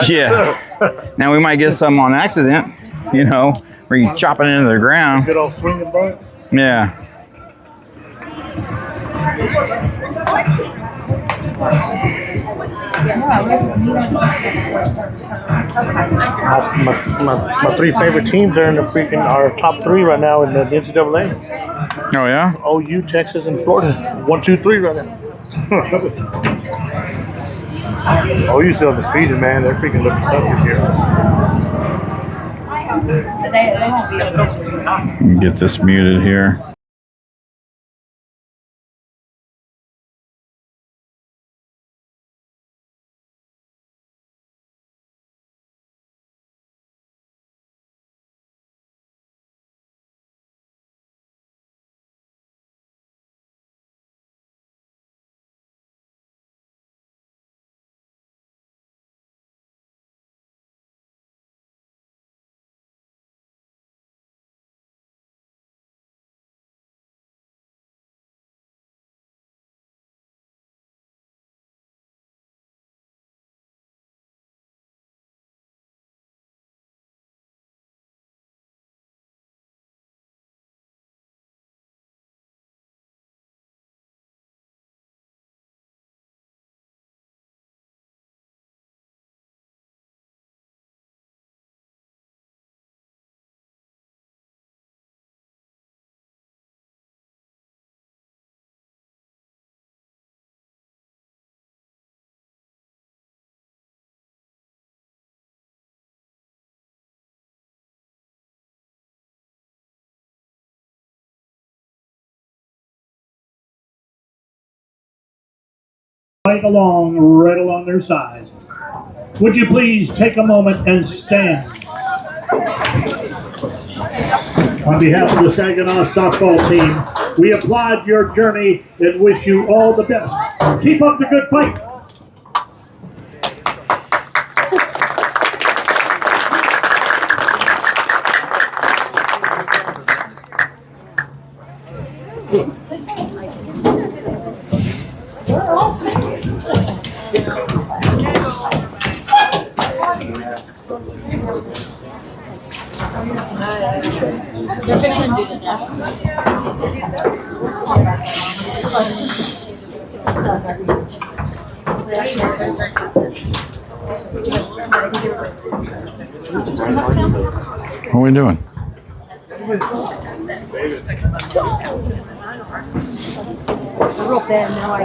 Yeah. Now we might get some on accident, you know, where you chop it into the ground. Good old swinging butt. Yeah. My three favorite teams are in the freaking our top three right now in the NCAA. Oh yeah. OU, Texas, and Florida. 1, 2, 3 right now. OU still undefeated, man. They're freaking looking tough this year. Get this muted here. Right along their side. Would you please take a moment and stand? On behalf of the Saginaw softball team, we applaud your journey and wish you all the best. Keep up the good fight. What are we doing? Real thin, now I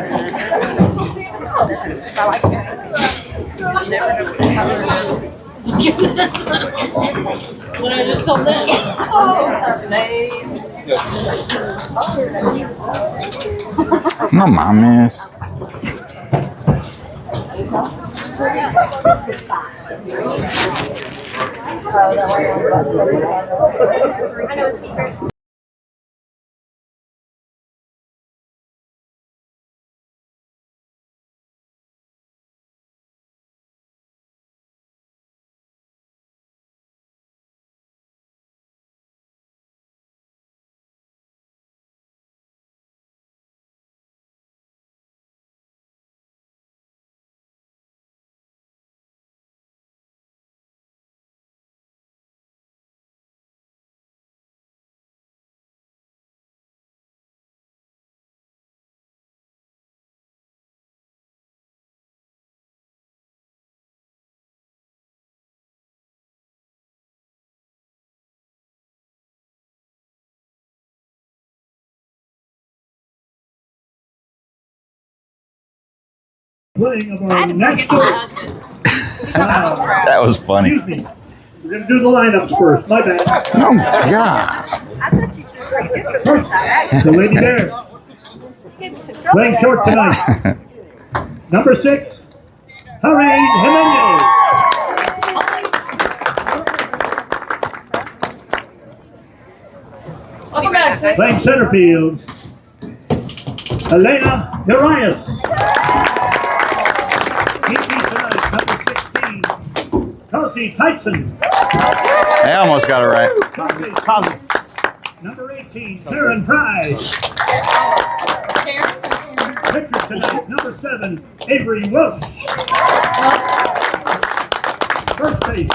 what I just told them. No mames. Playing of our next That was funny. Excuse me. We're going to do the lineups first. My bad. Oh my god. First, the Lady Bear. Playing short tonight. Number 6, Harry Jimenez. Welcome back, sis. Playing center field, Elena Urias. Tonight, number 16, Kelsey Tyson. I almost got it right. Number 18, Karen Price. Pitcher tonight, number 7, Avery Welsh. first base,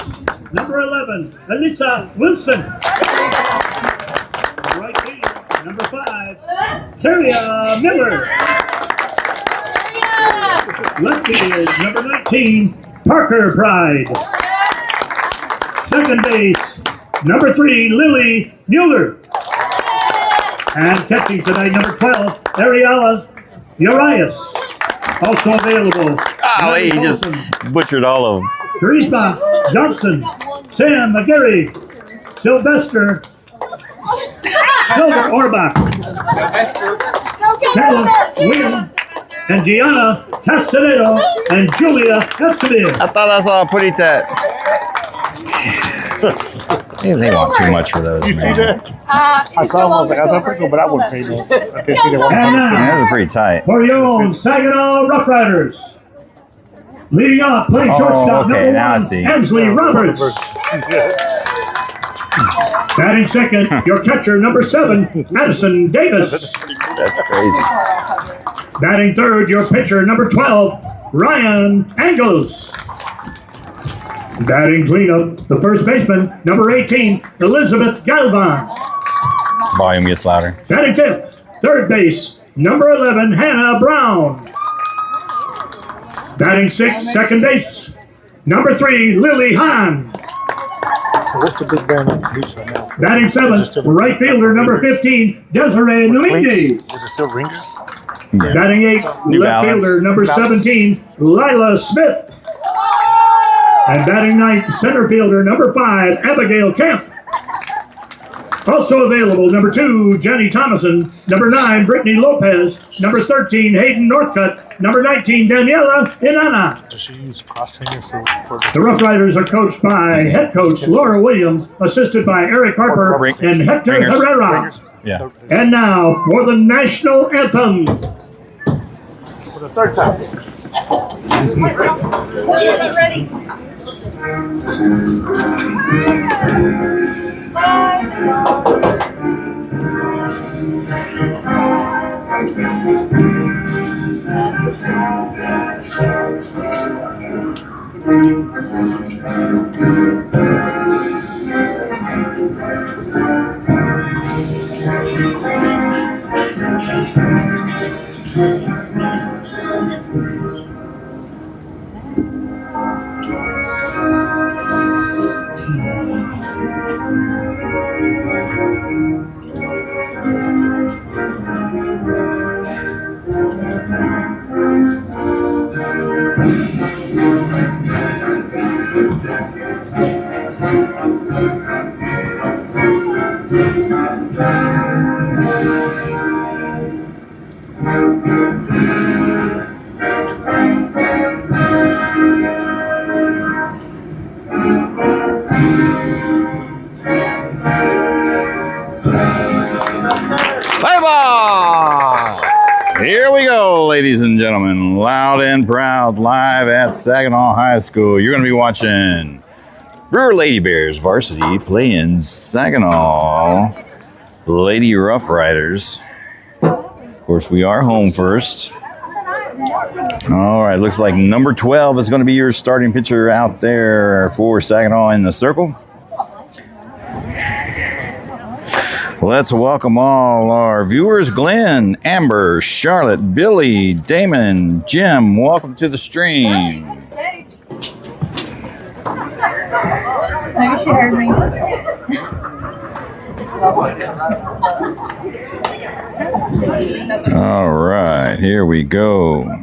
number 11, Elisa Wilson. Right field, number 5, Carria Miller. Left field, number 19, Parker Pride. Second base, number 3, Lily Mueller. And catching tonight, number 12, Ariella Urias. Also available. Oh, he just butchered all of them. Teresa Johnson, Sam McGarry, Sylvester Silver Orbach, Carol William, and Gianna Castaneda, and Julia Escobar. I thought I saw a pretty tat. They want too much for those, man. I saw them. I was like, I was pretty cool, but I wouldn't pay them. I couldn't pay them. And Yeah, now, those are pretty tight. for your own Saginaw Rough Riders. Leading off, playing shortstop, okay, number now I 1, see. Ansley Roberts. Batting second, your catcher, number 7, Madison Davis. That's crazy. Batting third, your pitcher, number 12, Ryan Angles. Batting cleanup, the first baseman, number 18, Elizabeth Galvan. Volume gets louder. Batting fifth, third base, number 11, Hannah Brown. Batting sixth, second base, number 3, Lily Hahn. What's the big band on produce right now? Batting seventh, right fielder, number 15, Desiree Nuinez. Is it still ringers? Yeah. Batting eighth, New left Balance. fielder, number 17, Lila Smith. And batting ninth, center fielder, number 5, Abigail Kemp. Also available, number 2, Jenny Thomason, number 9, Brittany Lopez, number 13, Hayden Northcutt, number 19, Daniela Inanna. Does she use cross trainers for The Rough Riders are coached by head coach Laura Williams, assisted by Eric Harper and Hector Ringers. Herrera. Yeah. And now for the national anthem. for the third time? Ready? Play ball! Here we go, ladies and gentlemen. Loud and proud, live at Saginaw High School. You're going to be watching Brewer Lady Bears Varsity playing Saginaw Lady Rough Riders. Of course, we are home first. All right, looks like number 12 is going to be your starting pitcher out there for Saginaw in the circle. Let's welcome all our viewers. Glenn, Amber, Charlotte, Billy, Damon, Jim. Welcome to the stream. Maybe she heard me. All right, here we go.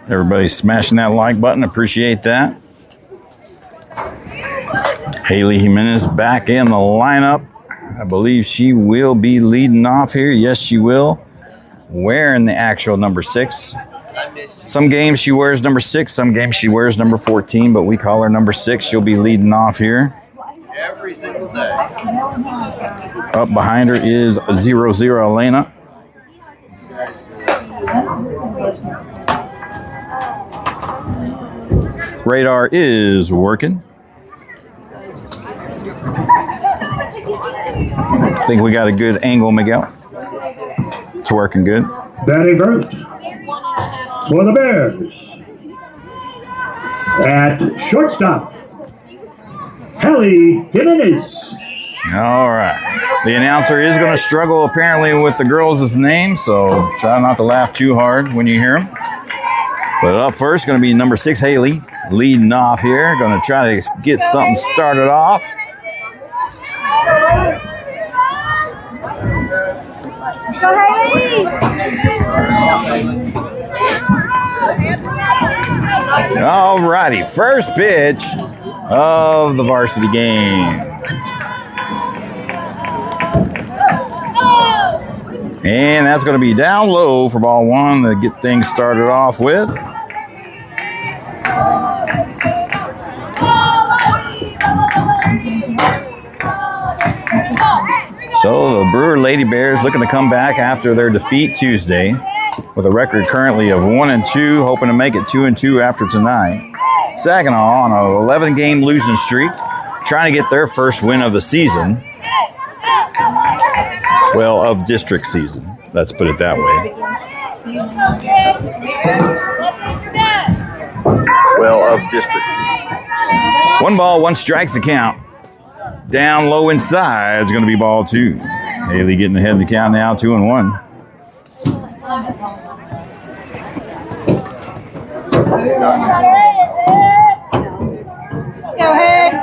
Everybody smashing that like button. Appreciate that. Haley Jimenez back in the lineup. I believe she will be leading off here. Yes, she will. Wearing the actual number 6. Some games she wears number 6. Some games she wears number 14, but we call her number 6. She'll be leading off here. Every single day. Up behind her is 0-0 Elena. Radar is working. I think we got a good angle, Miguel. It's working good. Batting first for the Bears. At shortstop, Kelly Jimenez. All right. The announcer is going to struggle apparently with the girls' names, so try not to laugh too hard when you hear them. But up first, going to be number 6, Haley, leading off here. Going to try to get something started off. Go Haley! All righty, first pitch of the varsity game. And that's going to be down low for ball 1 to get things started off with. So the Brewer Lady Bears looking to come back after their defeat Tuesday with a record currently of 1-2, hoping to make it 2-2 after tonight. Saginaw on an 11-game losing streak, trying to get their first win of the season. Well, of district season. Let's put it that way. Well, of district. 1 ball, 1 strike's the count. Down low inside is going to be ball 2. Haley getting ahead of the count now, 2-1. Go ahead.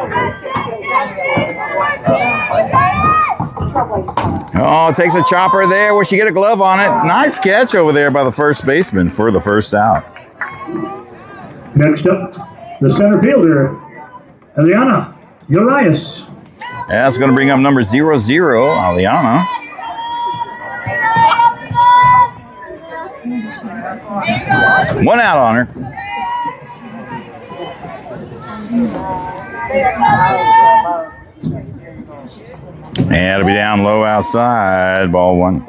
Oh, takes a chopper there. Will she get a glove on it? Nice catch over there by the first baseman for the first out. Next up, the center fielder, Eliana Urias. That's going to bring up number 00, Aliana. One out on her. And it'll be down low outside, ball 1.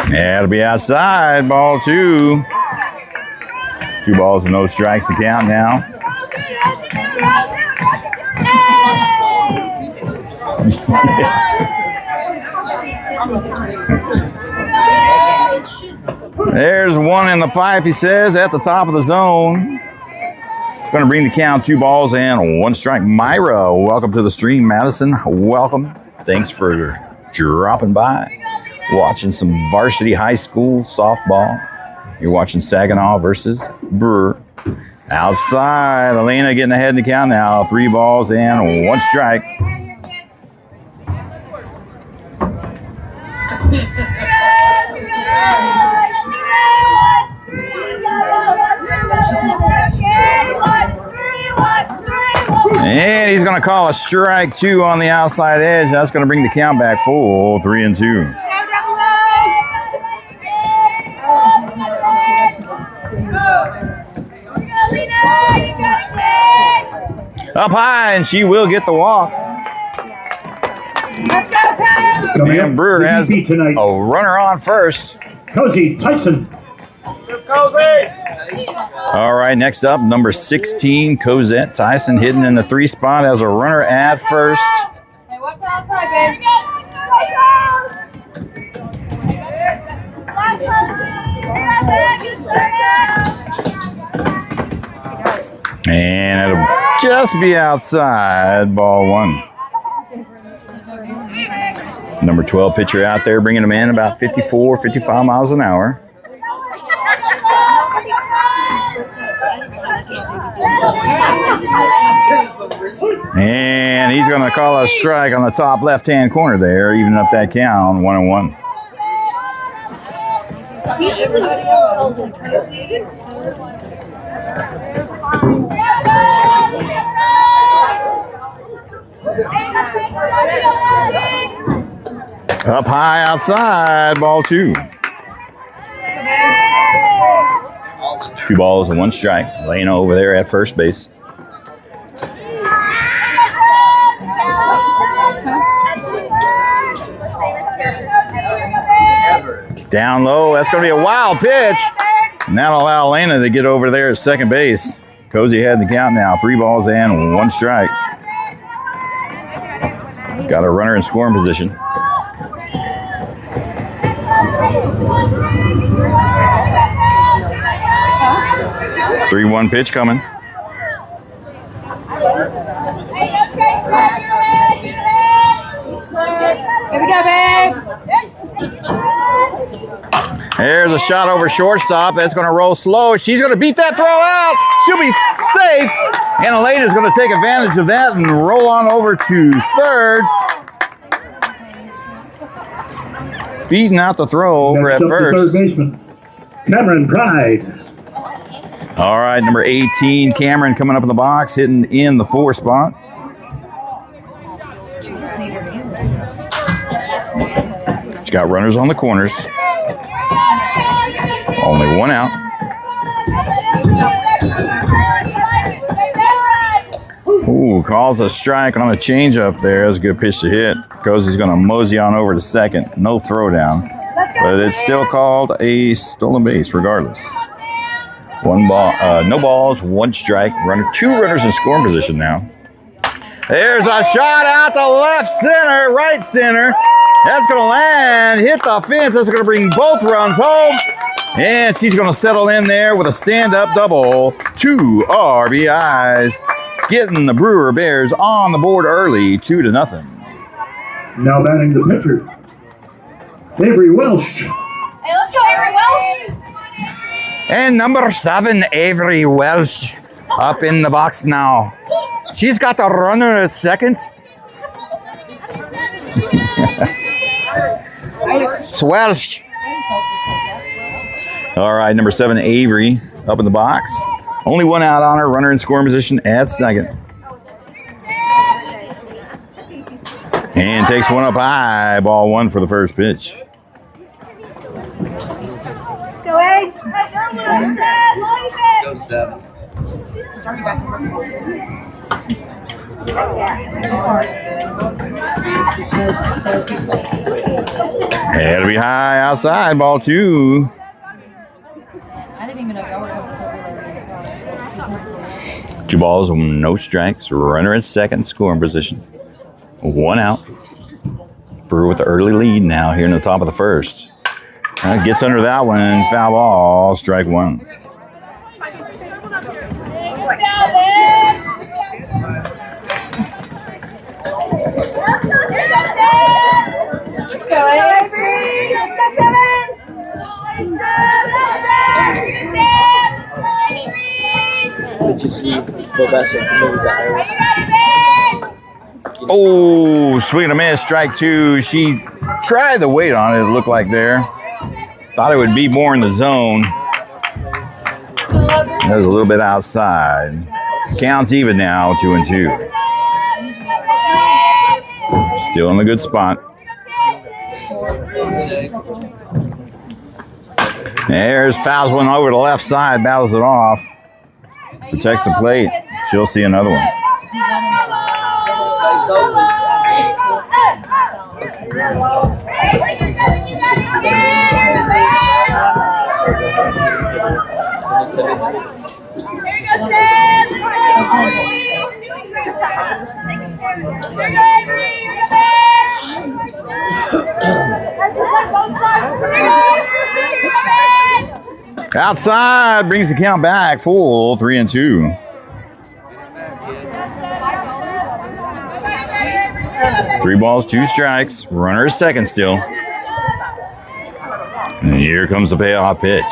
That'll be outside, ball 2. 2 balls and no strikes to count now. There's 1 in the pipe, he says, at the top of the zone. It's going to bring the count 2 balls and 1 strike. Myra, welcome to the stream. Madison, welcome. Thanks for dropping by. Watching some varsity high school softball. You're watching Saginaw versus Brewer. Outside, Elena getting ahead in the count now. 3 balls and 1 strike. And he's going to call a strike 2 on the outside edge. That's going to bring the count back full, 3-2. Up high, and she will get the walk. And Brewer has a runner on first. Cozy Tyson. All right, next up, number 16, Cosette Tyson, hidden in the 3 spot as a runner at first. Hey, watch the outside, babe. And it'll just be outside, ball 1. Number 12 pitcher out there, bringing him in about 54, 55 miles an hour. And he's going to call a strike on the top left-hand corner there, even up that count, 1-1. Up high outside, ball 2. 2 balls and 1 strike. Elena over there at first base. Down low, that's going to be a wild pitch. And that'll allow Elena to get over there at second base. Cozy had the count now, 3 balls and 1 strike. Got a runner in scoring position. Three 1 pitch coming. Here we go, babe. There's a shot over shortstop. That's going to roll slow. She's going to beat that throw out. She'll be safe. And Elena's going to take advantage of that and roll on over to third. Beating out the throw over Next at up, the first. third baseman, Cameron Pride. All right, number 18, Cameron coming up in the box, hitting in the 4 spot. She's got runners on the corners. Only 1 out. Ooh, calls a strike on a changeup there. That's a good pitch to hit. He's going to mosey on over to second. No throwdown. But it's still called a stolen base regardless. 1 ball, no balls, 1 strike. 2 runners in scoring position now. There's a shot out to left center, right center. That's going to land, hit the fence. That's going to bring both runs home. And she's going to settle in there with a stand-up double. 2 RBIs. Getting the Brewer Bears on the board early, 2-0. Now batting the pitcher, Avery Welsh. Hey, let's go, Avery Welsh. And number 7, Avery Welsh, up in the box now. She's got the runner at second. It's Welsh. All right, number 7, Avery, up in the box. Only 1 out on her, runner in scoring position at second. And takes one up high, ball 1 for the first pitch. Go, Eggs. Go 7. It'll be high outside, ball 2. I didn't even know y'all were going 2 balls, no strikes. Runner at second, scoring position. 1 out. Brewer with the early lead now here in the top of the first. Gets under that one, foul ball, strike 1. Let's go, Avery. Let's go, 7. Oh, swing and a miss, strike 2. She tried the weight on it, it looked like there. Thought it would be more in the zone. That was a little bit outside. Counts even now, 2-2. Still in a good spot. There's fouls one over the left side, battles it off. Protects the plate. She'll see another one. Outside brings the count back full, 3-2. Three balls, 2 strikes. Runner is second still. And here comes the payoff pitch.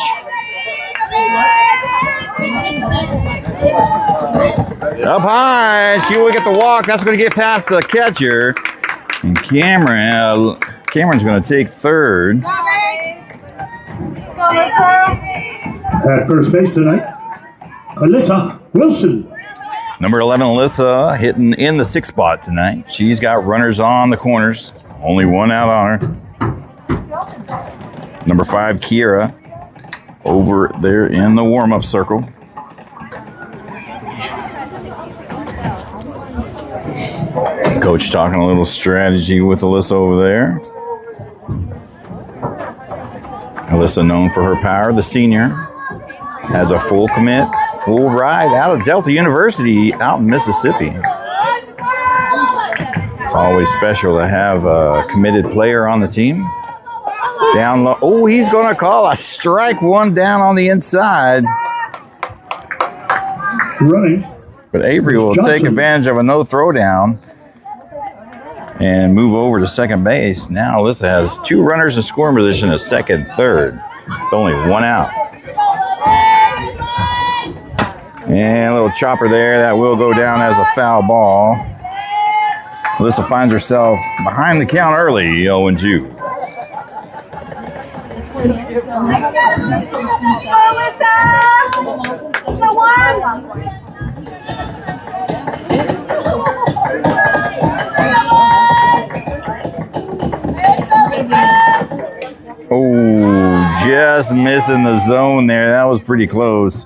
Up high, she will get the walk. That's going to get past the catcher. And Cameron's going to take third. At first base tonight, Alyssa Wilson. Number 11, Alyssa, hitting in the 6th spot tonight. She's got runners on the corners. Only 1 out on her. Number 5, Kiera, over there in the warm-up circle. Coach talking a little strategy with Alyssa over there. Alyssa, known for her power, the senior, has a full commit, full ride out of Delta University out in Mississippi. It's always special to have a committed player on the team. Down low. Oh, he's going to call a strike one down on the inside. Running. But Avery will take advantage of a no throwdown and move over to second base. Now Alyssa has 2 runners in scoring position at second, third. With only 1 out. And a little chopper there. That will go down as a foul ball. Alyssa finds herself behind the count early, 0-2. Oh, just missing the zone there. That was pretty close.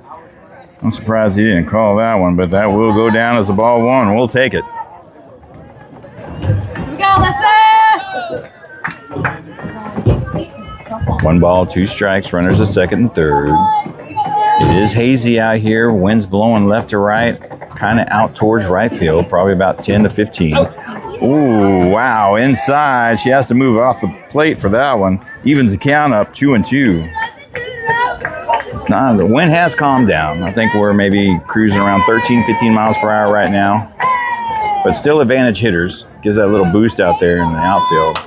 I'm surprised he didn't call that one, but that will go down as a ball 1. We'll take it. Here we go, Alyssa! 1 ball, 2 strikes, runners at second and third. It is hazy out here. Wind's blowing left to right, kind of out towards right field, probably about 10 to 15. Ooh, wow, inside. She has to move off the plate for that one. Evens the count up, 2-2. It's not, the wind has calmed down. I think we're maybe cruising around 13, 15 miles per hour right now. But still advantage hitters. Gives that little boost out there in the outfield.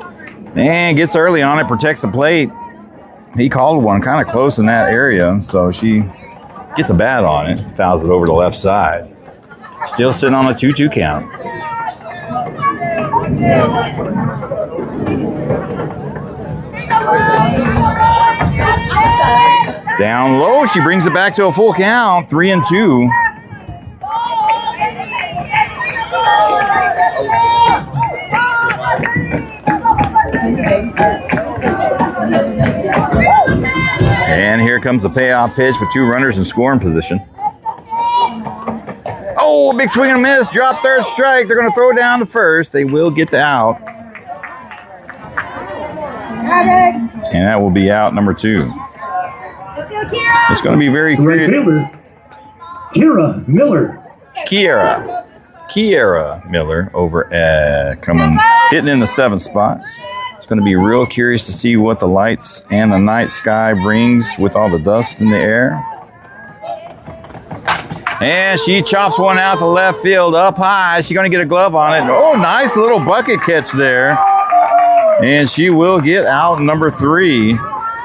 And gets early on it, protects the plate. He called one kind of close in that area, so she gets a bat on it, fouls it over the left side. Still sitting on a 2-2 count. Down low, she brings it back to a full count, 3-2. And here comes the payoff pitch with 2 runners in scoring position. Oh, big swing and a miss. Drop third strike. They're going to throw down to first. They will get the out. And that will be out number 2. It's going to be very Right fielder, Kira Miller. Kiera Miller over at hitting in the 7th spot. It's going to be real curious to see what the lights and the night sky brings with all the dust in the air. And she chops one out to left field up high. She's going to get a glove on it. Oh, nice little bucket catch there. And she will get out number 3.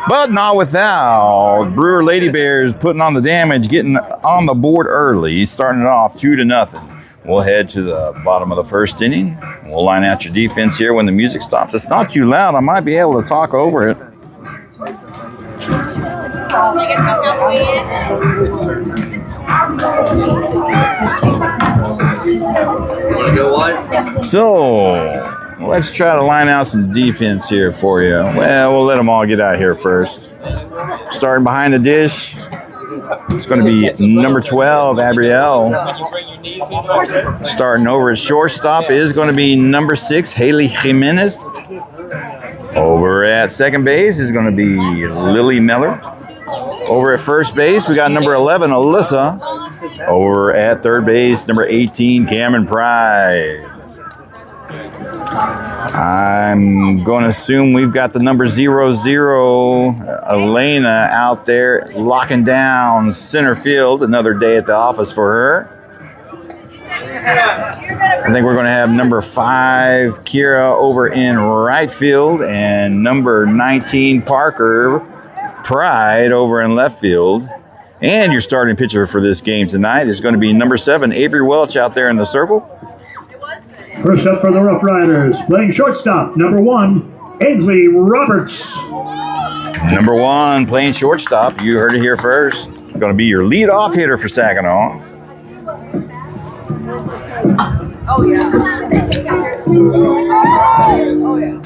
But not without. Brewer Lady Bears putting on the damage, getting on the board early, starting it off 2-0. We'll head to the bottom of the first inning. We'll line out your defense here when the music stops. It's not too loud. I might be able to talk over it. Want to go what? So, let's try to line out some defense here for you. Well, we'll let them all get out here first. Starting behind the dish, it's going to be number 12, Abrielle. Starting over at shortstop is going to be number 6, Haley Jimenez. Over at second base is going to be Lily Miller. Over at first base, we got number 11, Alyssa. Over at third base, number 18, Cameron Pride. I'm going to assume we've got the number 00, Elena, out there locking down center field. Another day at the office for her. I think we're going to have number 5, Kira, over in right field, and number 19, Parker Pride, over in left field. And your starting pitcher for this game tonight is going to be number 7, Avery Welch, out there in the circle. First up for the Rough Riders, playing shortstop, number 1, Ainsley Roberts. Number 1, playing shortstop. You heard it here first. Going to be your leadoff hitter for Saginaw. Oh, yeah. Oh, yeah. Hey.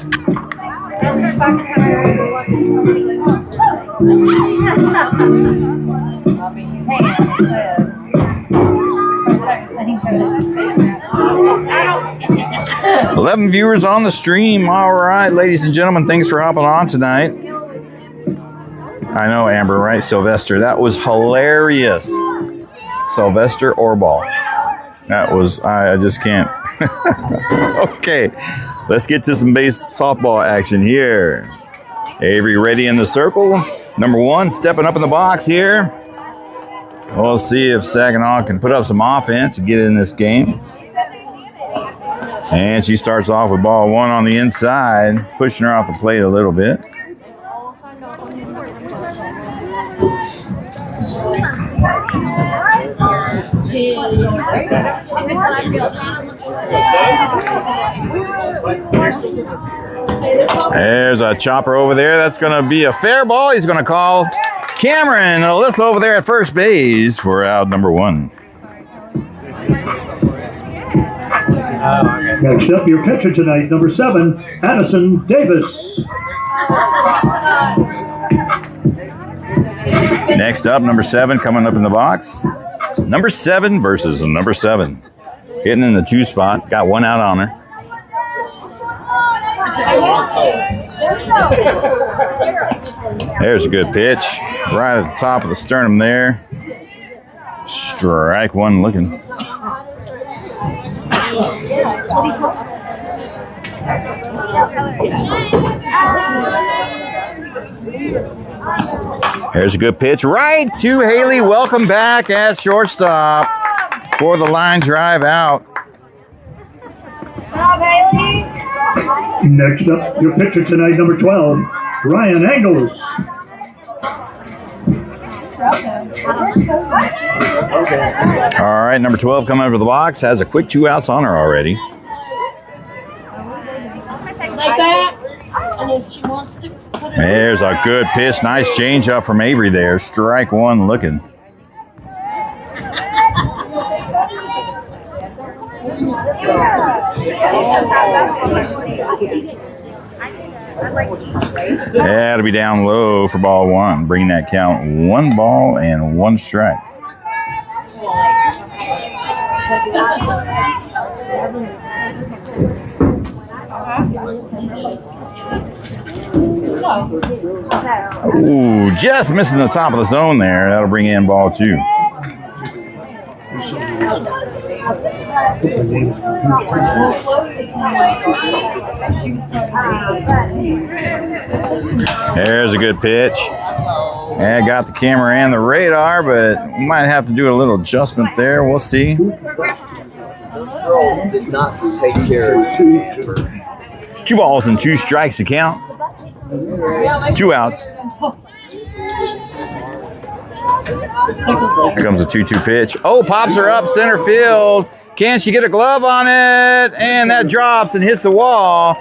11 viewers on the stream. All right, ladies and gentlemen, thanks for hopping on tonight. I know, Amber, right? Sylvester. That was hilarious. Sylvester Orball. That was, I just can't. Okay, let's get to some softball action here. Avery ready in the circle. Number 1 stepping up in the box here. We'll see if Saginaw can put up some offense and get in this game. And she starts off with ball 1 on the inside, pushing her off the plate a little bit. There's a chopper over there. That's going to be a fair ball. He's going to call Cameron Alyssa over there at first base for out number 1. Next up, your catcher tonight, number 7, Addison Davis. Next up, number 7 coming up in the box. Number 7 versus number 7. Getting in the 2 spot. Got 1 out on her. There's a good pitch. Right at the top of the sternum there. Strike 1 looking. There's a good pitch right to Haley. Welcome back at shortstop for the line drive out. Next up, your pitcher tonight, number 12, Ryan Angles. All right, number 12 coming over the box. Has a quick 2 outs on her already. Like that. And if she wants to put it There's a good pitch. Nice change up from Avery there. Strike 1 looking. That'll be down low for ball 1. Bringing that count 1 ball and 1 strike. Ooh, just missing the top of the zone there. That'll bring in ball 2. There's a good pitch. And got the camera and the radar, but we might have to do a little adjustment there. We'll see. Girls did not take care of 2 balls and 2 strikes to count. 2 outs. Here comes a 2-2 pitch. Oh, pops her up center field. Can she get a glove on it? And that drops and hits the wall.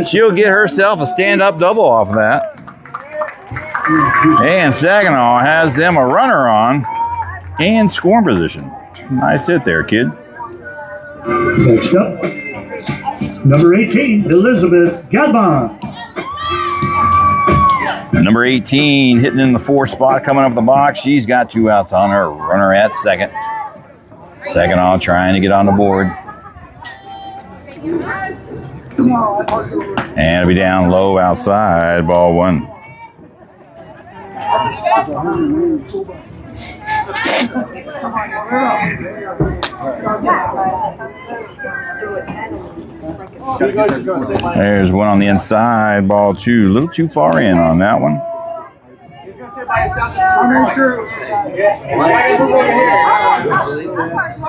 She'll get herself a stand-up double off of that. And Saginaw has them a runner on and scoring position. Nice hit there, kid. Next up, number 18, Elizabeth Gadbon. Number 18 hitting in the 4 spot coming up the box. She's got 2 outs on her. Runner at second. Saginaw trying to get on the board. And it'll be down low outside. Ball 1. There's 1 on the inside. Ball 2. A little too far in on that one. I'm not sure it was just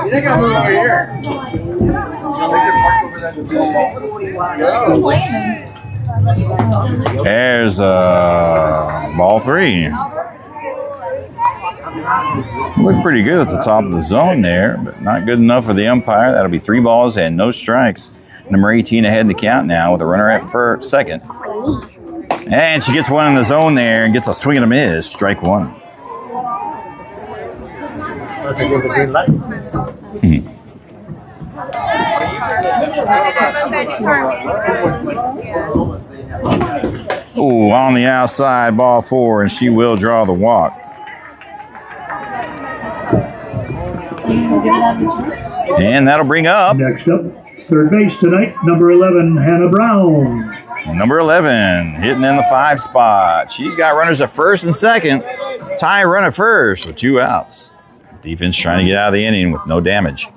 you think I'll move over here? There's ball 3. Looked pretty good at the top of the zone there, but not good enough for the umpire. That'll be 3 balls and no strikes. Number 18 ahead in the count now with a runner at second. And she gets 1 in the zone there and gets a swing and a miss. Strike 1. Ooh, on the outside, ball 4, and she will draw the walk. And that'll bring up. Next up, third base tonight, number 11, Hannah Brown. Number 11, hitting in the 5 spot. She's got runners at first and second. Tie run at first with 2 outs. Defense trying to get out of the inning with no damage.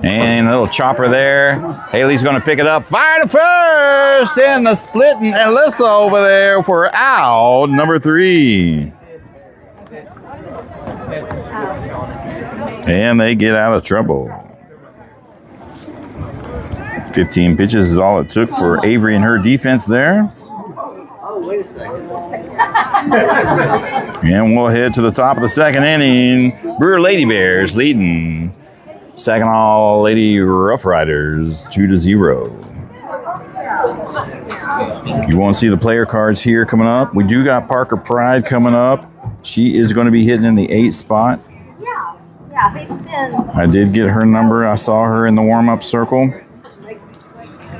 And a little chopper there. Haley's going to pick it up. Fire to first. And the split and Alyssa over there for out number 3. And they get out of trouble. 15 pitches is all it took for Avery and her defense there. Oh, wait a second. And we'll head to the top of the second inning. Brewer Lady Bears leading Saginaw Lady Rough Riders 2-0. You won't see the player cards here coming up. We do got Parker Pride coming up. She is going to be hitting in the 8th spot. Yeah, he's been. I did get her number. I saw her in the warm-up circle.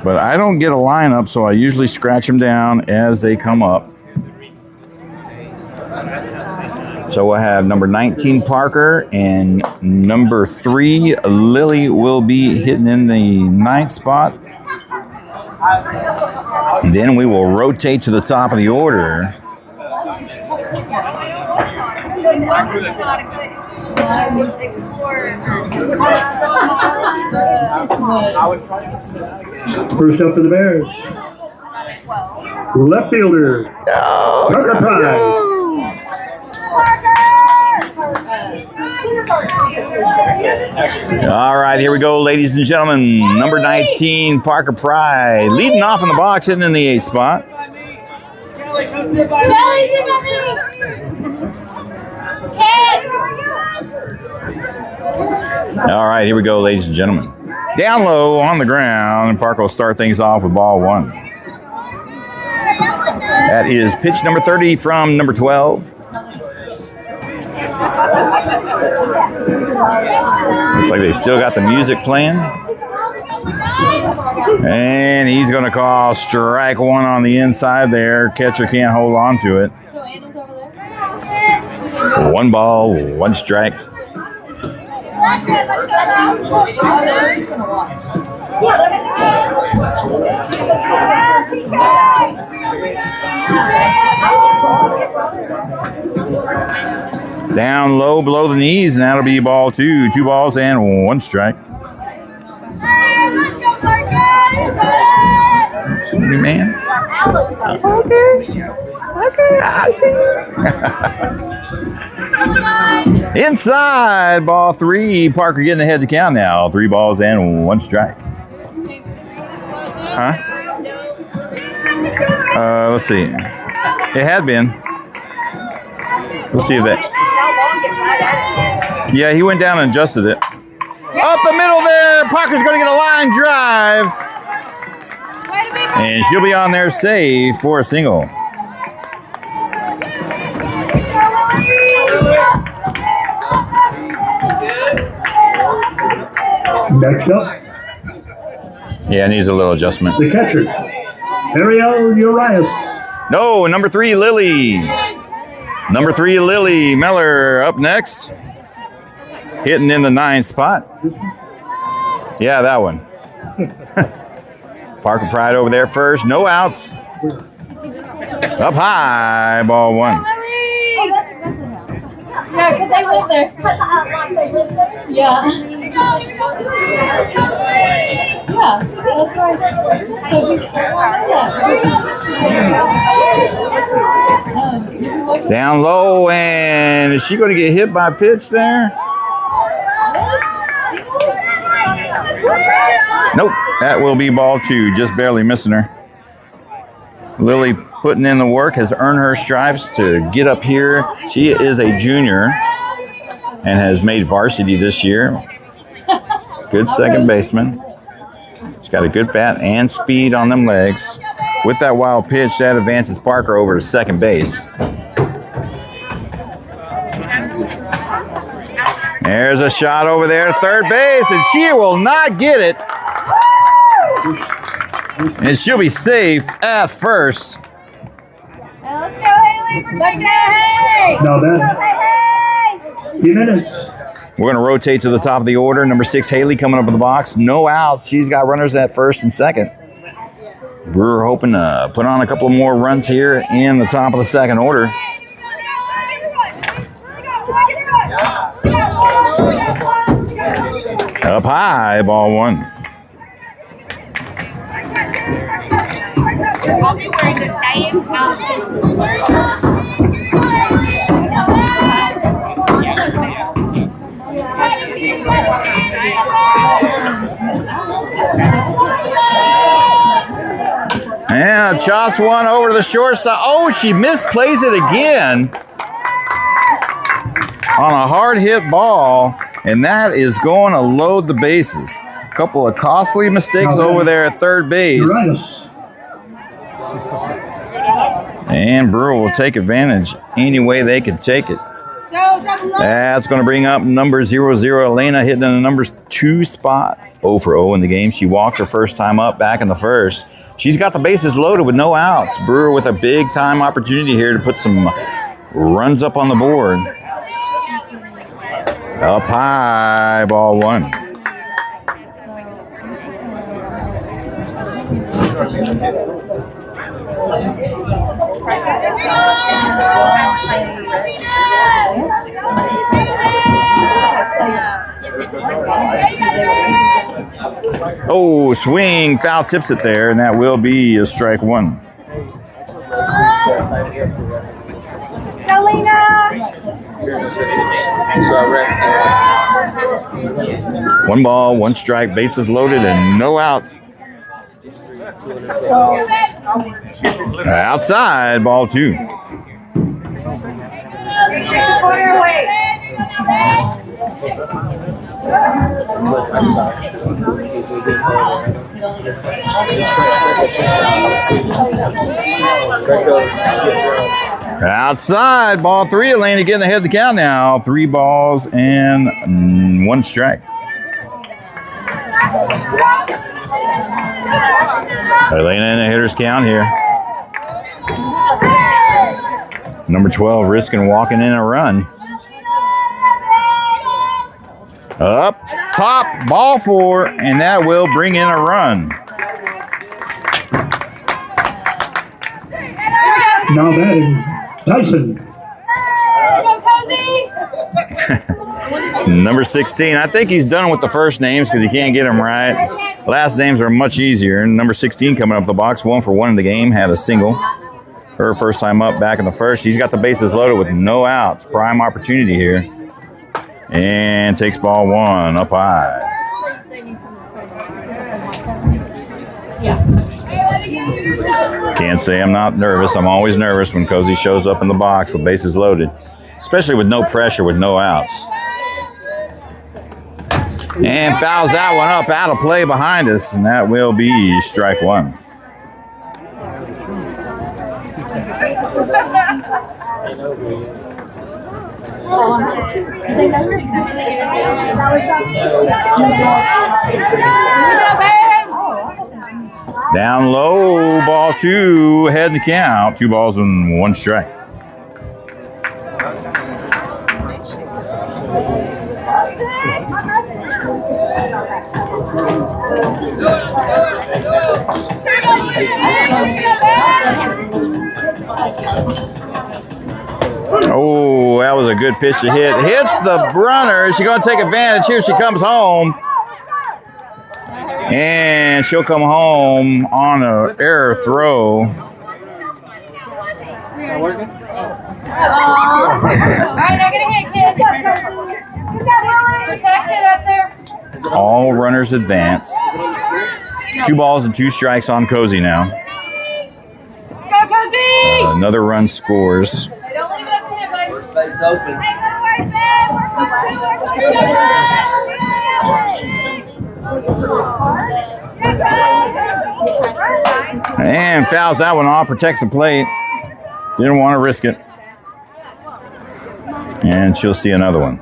But I don't get a lineup, so I usually scratch them down as they come up. So we'll have number 19, Parker, and number 3, Lily, will be hitting in the 9th spot. And then we will rotate to the top of the order. First up for the Bears. Left fielder. Parker Pride. All right, here we go, ladies and gentlemen. Number 19, Parker Pride, leading off in the box, hitting in the 8th spot. Kelly, come sit by me. Kelly, sit by me. All right, here we go, ladies and gentlemen. Down low on the ground, and Parker will start things off with ball 1. That is pitch number 30 from number 12. Looks like they still got the music playing. And he's going to call strike 1 on the inside there. Catcher can't hold on to it. 1 ball, 1 strike. Down low below the knees, and that'll be ball 2. 2 balls and 1 strike. Sorry, man. Okay, I see. Inside, ball 3. Parker getting ahead to count now. 3 balls and 1 strike. Huh? Let's see. It had been. We'll see if that. Yeah, he went down and adjusted it. Up the middle there. Parker's going to get a line drive. And she'll be on there safe for a single. Next up, Yeah, needs a little adjustment. the catcher, Ariel Urias. No, number 3, Lily. Number 3, Lily Meller up next. Hitting in the 9th spot. Yeah, that one. Parker Pride over there first. No outs. Up high, ball 1. Yeah, because I live there. Yeah. Yeah, that's right. So we Down low, and is she going to get hit by a pitch there? Nope, that will be ball 2, just barely missing her. Lily putting in the work, has earned her stripes to get up here. She is a junior and has made varsity this year. Good second baseman. She's got a good bat and speed on them legs. With that wild pitch, that advances Parker over to second base. There's a shot over there to third base, and she will not get it. And she'll be safe at first. Let's go, Haley. Let's go, Haley. Now that, Hey, Jimenez. We're going to rotate to the top of the order. Number 6, Haley, coming up in the box. No outs. She's got runners at first and second. Brewer hoping to put on a couple more runs here in the top of the second order. Up high, ball one. I'll be wearing the same Yeah, chops one over to the shortstop. Oh, she misplays it again on a hard hit ball, and that is going to load the bases. A couple of costly mistakes over there at third base. And Brewer will take advantage any way they can take it. That's going to bring up number 00, Elena, hitting in the number 2 spot. 0 for 0 in the game. She walked her first time up back in the first. She's got the bases loaded with no outs. Brewer with a big time opportunity here to put some runs up on the board. Up high, ball one. Oh, swing, foul tips it there, and that will be a strike one. One ball, one strike, bases loaded, and no outs. Outside, ball two. Outside, ball three. Elena getting ahead of the count now. 3 balls and 1 strike. Elena in a hitter's count here. Number 12 risking walking in a run. Up top, ball 4, and that will bring in a run. Now batting, Tyson. Go, Cozy! Number 16. I think he's done with the first names because he can't get them right. Last names are much easier. Number 16 coming up the box, 1 for 1 in the game, had a single. Her first time up back in the first. She's got the bases loaded with no outs. Prime opportunity here. And takes ball 1 up high. Can't say I'm not nervous. I'm always nervous when Cozy shows up in the box with bases loaded, especially with no pressure, with no outs. And fouls that one up out of play behind us, and that will be strike 1. Down low, ball 2, head in the count. 2 balls and 1 strike. Oh, that was a good pitch to hit. Hits the runner. She's going to take advantage. Here she comes home. And she'll come home on an error throw. All right, now getting hit, kids. Protect it up there. All runners advance. 2 balls and 2 strikes on Cozy now. Go, Cozy! Another run scores. Don't leave it up to him, buddy. First base open. And fouls that one off, protects the plate. Didn't want to risk it. And she'll see another one.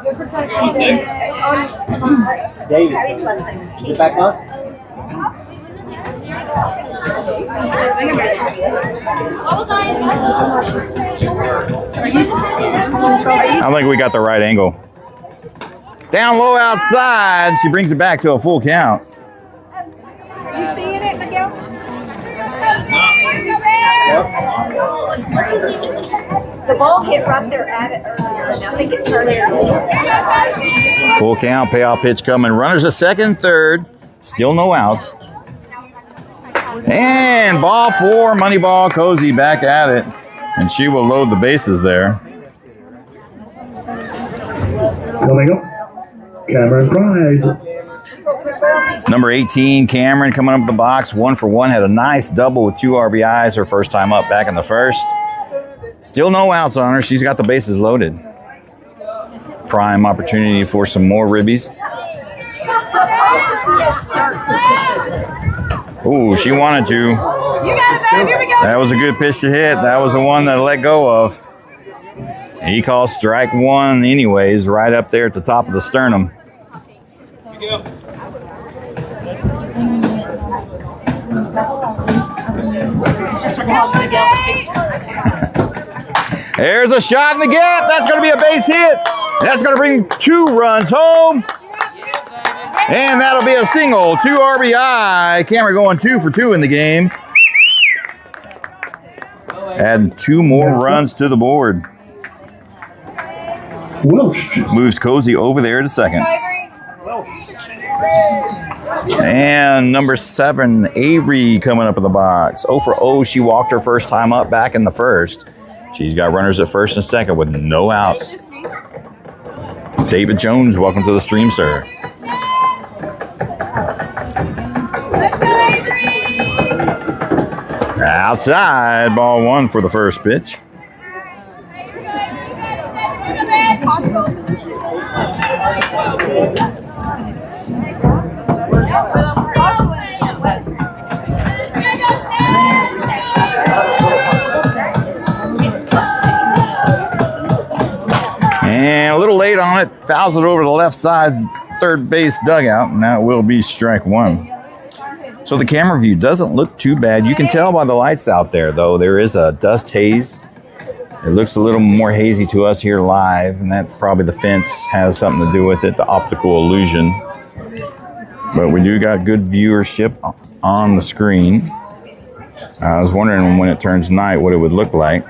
Good protection. David. Is it back up? I think we got the right angle. Down low outside. She brings it back to a full count. You seeing it, Miguel? The ball hit right there at it earlier, and I think it turned it. Full count, payoff pitch coming. Runners at second, third. Still no outs. And ball four, money ball, Cozy back at it. And she will load the bases there. Coming up, Cameron Pride. Number 18, Cameron coming up the box. 1 for 1. Had a nice double with 2 RBIs her first time up back in the first. Still no outs on her. She's got the bases loaded. Prime opportunity for some more ribbies. Ooh, she wanted to. You got it, babe. Here we go. That was a good pitch to hit. That was the one that I let go of. He calls strike one anyways, right up there at the top of the sternum. There's a shot in the gap. That's going to be a base hit. That's going to bring 2 runs home. And that'll be a single, 2 RBI. Cameron going 2 for 2 in the game. Adding 2 more runs to the board. Welsh. Moves Cozy over there to second. And number 7, Avery coming up in the box. 0 for 0. She walked her first time up back in the first. She's got runners at first and second with no outs. David Jones, welcome to the stream, sir. Outside, ball 1 for the first pitch. And a little late on it, fouls it over the left side, third base dugout, and that will be strike 1. So the camera view doesn't look too bad. You can tell by the lights out there, though. There is a dust haze. It looks a little more hazy to us here live, and that probably the fence has something to do with it, the optical illusion. But we do got good viewership on the screen. I was wondering when it turns night what it would look like.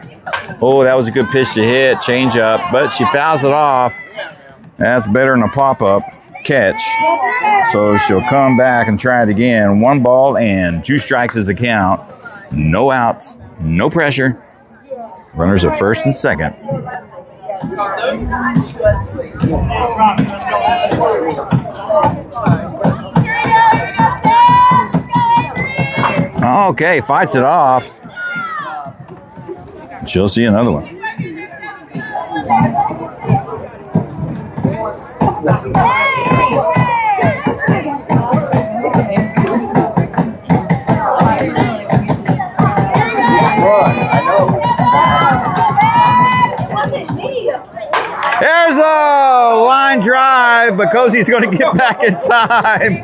Oh, that was a good pitch to hit, change up, but she fouls it off. That's better than a pop-up catch. So she'll come back and try it again. 1 ball and 2 strikes is the count. No outs, no pressure. Runners at first and second. Okay, fights it off. She'll see another one. There's a line drive, but Cozy's going to get back in time.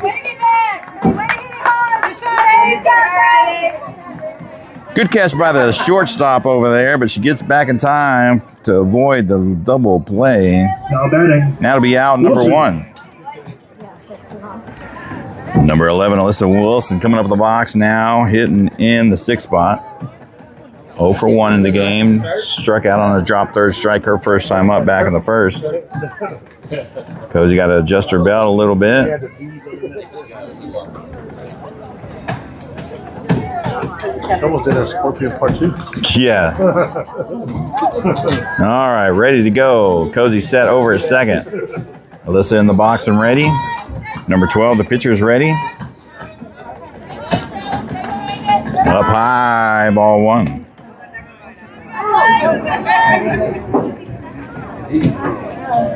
Good catch by the shortstop over there, but she gets back in time to avoid the double play. Now batting. That'll be out number 1. Number 11, Alyssa Wilson coming up the box now, hitting in the 6th spot. 0 for 1 in the game. Struck out on a drop third strike her first time up back in the first. Cozy got to adjust her belt a little bit. Almost did a Scorpion part 2. Yeah. All right, ready to go. Cozy set over at second. Alyssa in the box and ready. Number 12, the pitcher's ready. Up high, ball 1.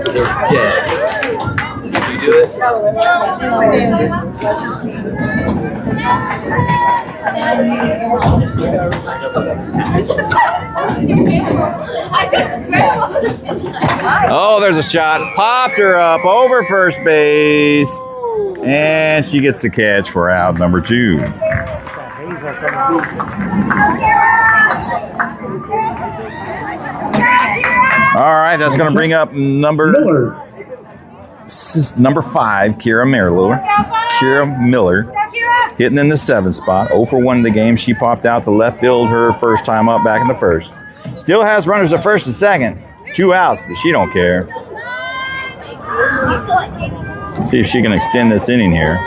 They're dead. Did you do it? Oh, there's a shot. Popped her up over first base. And she gets the catch for out number 2. All right, that's going to bring up number 5, Kira Miller, hitting in the 7th spot. 0 for 1 in the game. She popped out to left field her first time up back in the first. Still has runners at first and second. 2 outs, but she don't care. See if she can extend this inning here.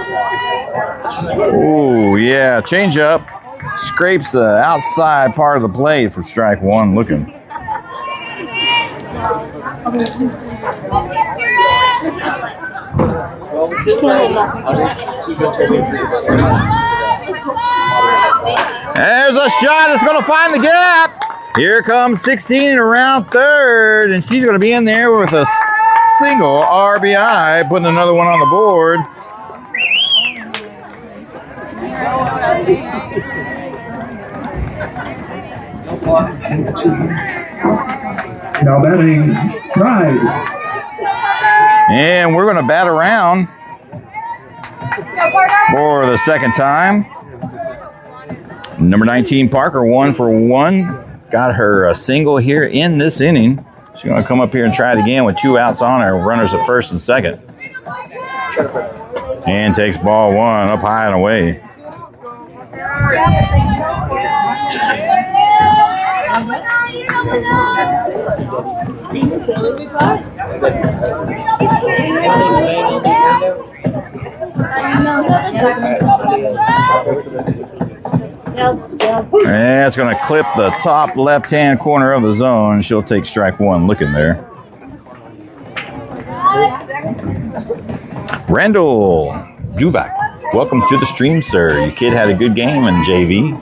Oh, yeah. Change up. Scrapes the outside part of the plate for strike one. Looking. There's a shot that's going to find the gap. Here comes 16 around third, and she's going to be in there with a single RBI, putting another one on the board. Now batting, Pride. And we're going to bat around for the second time. Number 19, Parker, 1 for 1. Got her a single here in this inning. She's going to come up here and try it again with 2 outs on her. Runners at first and second. And takes ball 1 up high and away. And it's going to clip the top left-hand corner of the zone. She'll take strike 1 looking there. Randall Duvak, welcome to the stream, sir. Your kid had a good game in JV.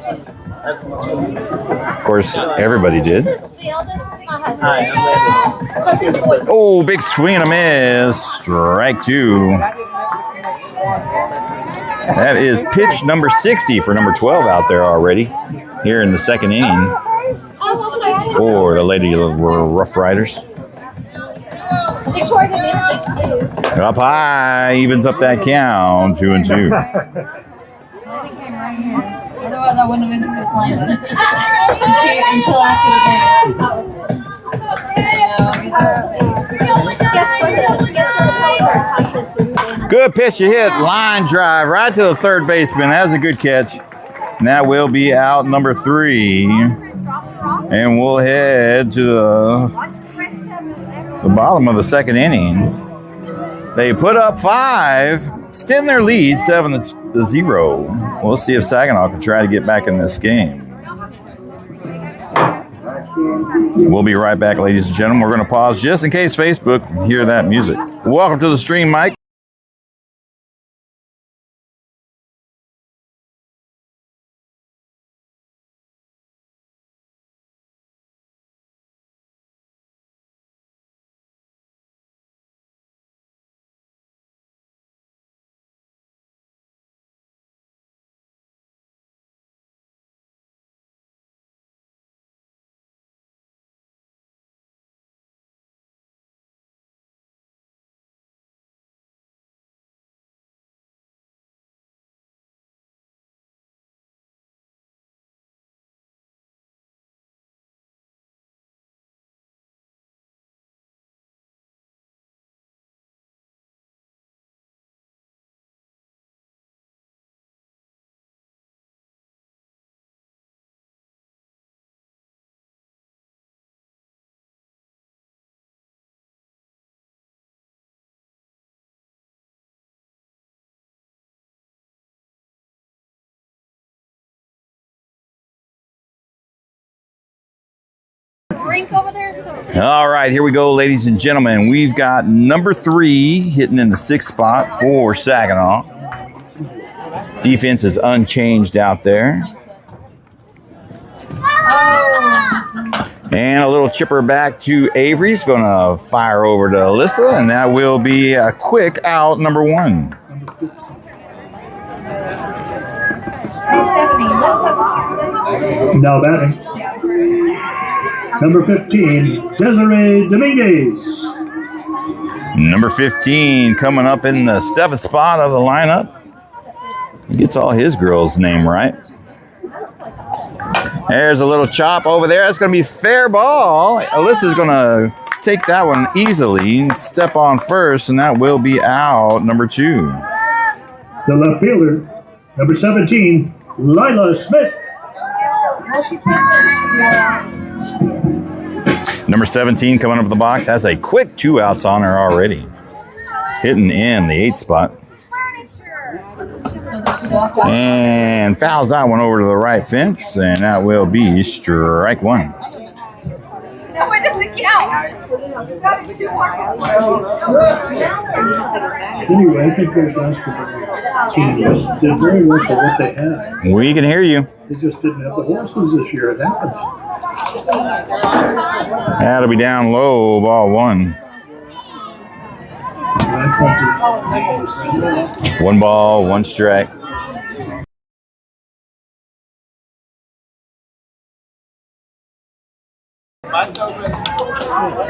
Of course, everybody did. Oh, big swing and a miss. Strike 2. That is pitch number 60 for number 12 out there already here in the second inning for the Lady Rough Riders. Up high, evens up that count, 2-2. Otherwise, I wouldn't have been this line until after the game. Good pitch you hit, line drive right to the third baseman. That was a good catch. And that will be out number 3. And we'll head to the bottom of the second inning. They put up 5, extend their lead 7-0. We'll see if Saginaw can try to get back in this game. We'll be right back, ladies and gentlemen. We're going to pause just in case Facebook can hear that music. Welcome to the stream, Mike. Over there, so. All right, here we go, ladies and gentlemen. We've got number 3 hitting in the 6th spot for Saginaw. Defense is unchanged out there. And a little chipper back to Avery's going to fire over to Alyssa, and that will be a quick out number 1. Hey, Stephanie, Now batting, number 15, Desiree Dominguez. Number 15 coming up in the 7th spot of the lineup. He gets all his girls' name right. There's a little chop over there. That's going to be fair ball. Alyssa's going to take that one easily, step on first, and that will be out number 2. The left fielder, number 17, Lila Smith. well, she said that. Number 17 coming up with the box has a quick 2 outs on her already. Hitting in the 8th spot. And fouls that one over to the right fence, and that will be strike 1. Anyway, I think their basketball teams did very well for what they had. We can hear you. They just didn't have the horses this year. It happens. That'll be down low, ball 1. 1 ball, 1 strike.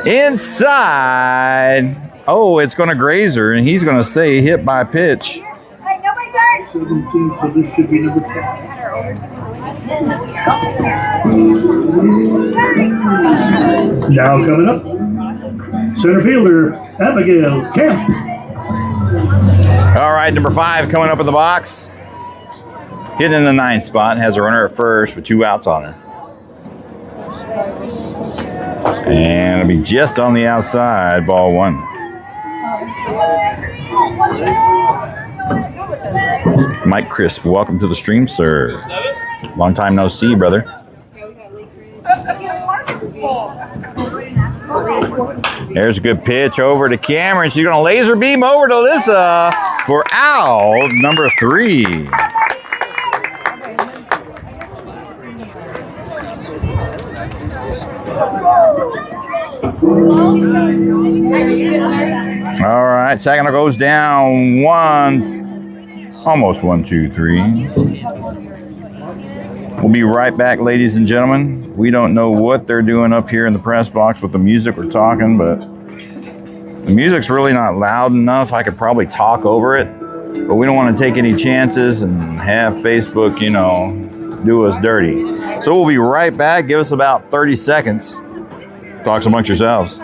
Inside. Oh, it's going to graze her, and he's going to say hit by pitch. Hey, nobody's hurt. 17, so this should be number 10. Now coming up, center fielder Abigail Kemp. All right, number 5 coming up in the box. Hitting in the 9th spot, has a runner at first with 2 outs on her. And it'll be just on the outside, ball 1. Mike Crisp, welcome to the stream, sir. Long time no see, brother. There's a good pitch over to Cameron. She's going to laser beam over to Alyssa for out number 3. All right, Saginaw goes down 1, almost 1, 2, 3. We'll be right back, ladies and gentlemen. We don't know what they're doing up here in the press box with the music we're talking, but the music's really not loud enough. I could probably talk over it, but we don't want to take any chances and have Facebook, you know, do us dirty. So we'll be right back. Give us about 30 seconds. Talk amongst yourselves.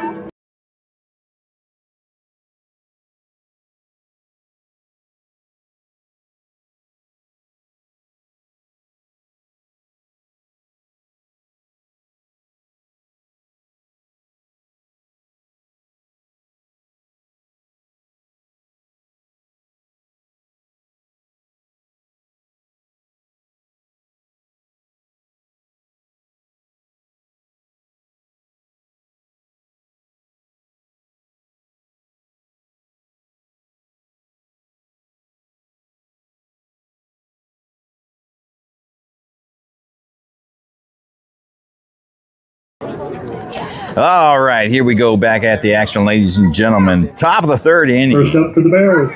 All right, here we go back at the action, ladies and gentlemen. Top of the 3rd inning. First up for the Bears,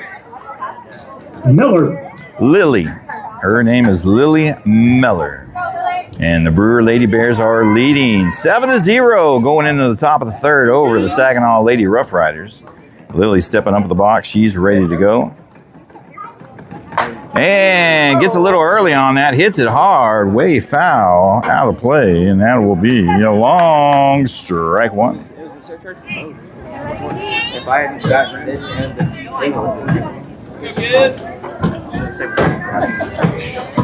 Miller. Lily. Her name is Lily Miller. And the Brewer Lady Bears are leading 7-0 going into the top of the 3rd over the Saginaw Lady Rough Riders. Lily stepping up to the box. She's ready to go. And gets a little early on that. Hits it hard. Way foul. Out of play. And that will be a long strike 1. If I hadn't gotten this and the